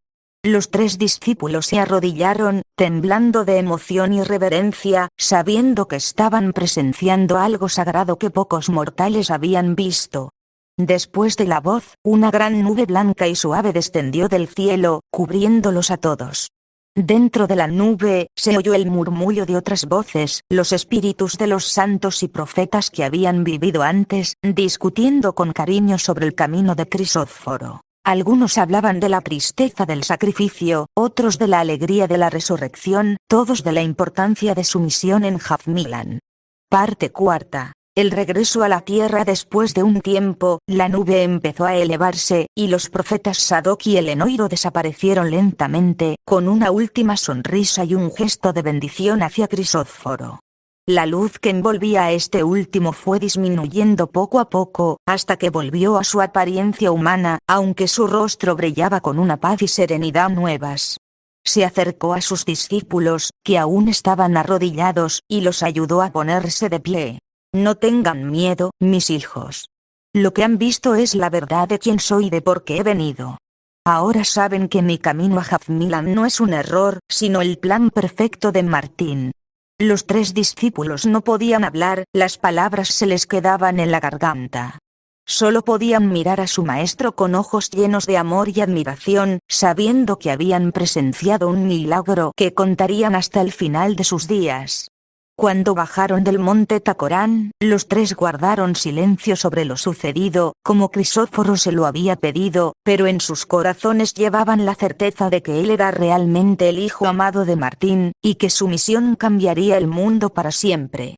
Los 3 discípulos se arrodillaron, temblando de emoción y reverencia, sabiendo que estaban presenciando algo sagrado que pocos mortales habían visto. Después de la voz, una gran nube blanca y suave descendió del cielo, cubriéndolos a todos. Dentro de la nube, se oyó el murmullo de otras voces, los espíritus de los santos y profetas que habían vivido antes, discutiendo con cariño sobre el camino de Crisóforo. Algunos hablaban de la tristeza del sacrificio, otros de la alegría de la resurrección, todos de la importancia de su misión en Jafmilan. Parte 4. El regreso a la tierra. Después de un tiempo, la nube empezó a elevarse, y los profetas Sadoc y Elenoiro desaparecieron lentamente, con una última sonrisa y un gesto de bendición hacia Crisóforo. La luz que envolvía a este último fue disminuyendo poco a poco, hasta que volvió a su apariencia humana, aunque su rostro brillaba con una paz y serenidad nuevas. Se acercó a sus discípulos, que aún estaban arrodillados, y los ayudó a ponerse de pie. No tengan miedo, mis hijos. Lo que han visto es la verdad de quién soy y de por qué he venido. Ahora saben que mi camino a Jafmilan no es un error, sino el plan perfecto de Martín. Los 3 discípulos no podían hablar, las palabras se les quedaban en la garganta. Solo podían mirar a su maestro con ojos llenos de amor y admiración, sabiendo que habían presenciado un milagro que contarían hasta el final de sus días. Cuando bajaron del monte Tacorán, los 3 guardaron silencio sobre lo sucedido, como Crisóforo se lo había pedido, pero en sus corazones llevaban la certeza de que él era realmente el hijo amado de Martín, y que su misión cambiaría el mundo para siempre.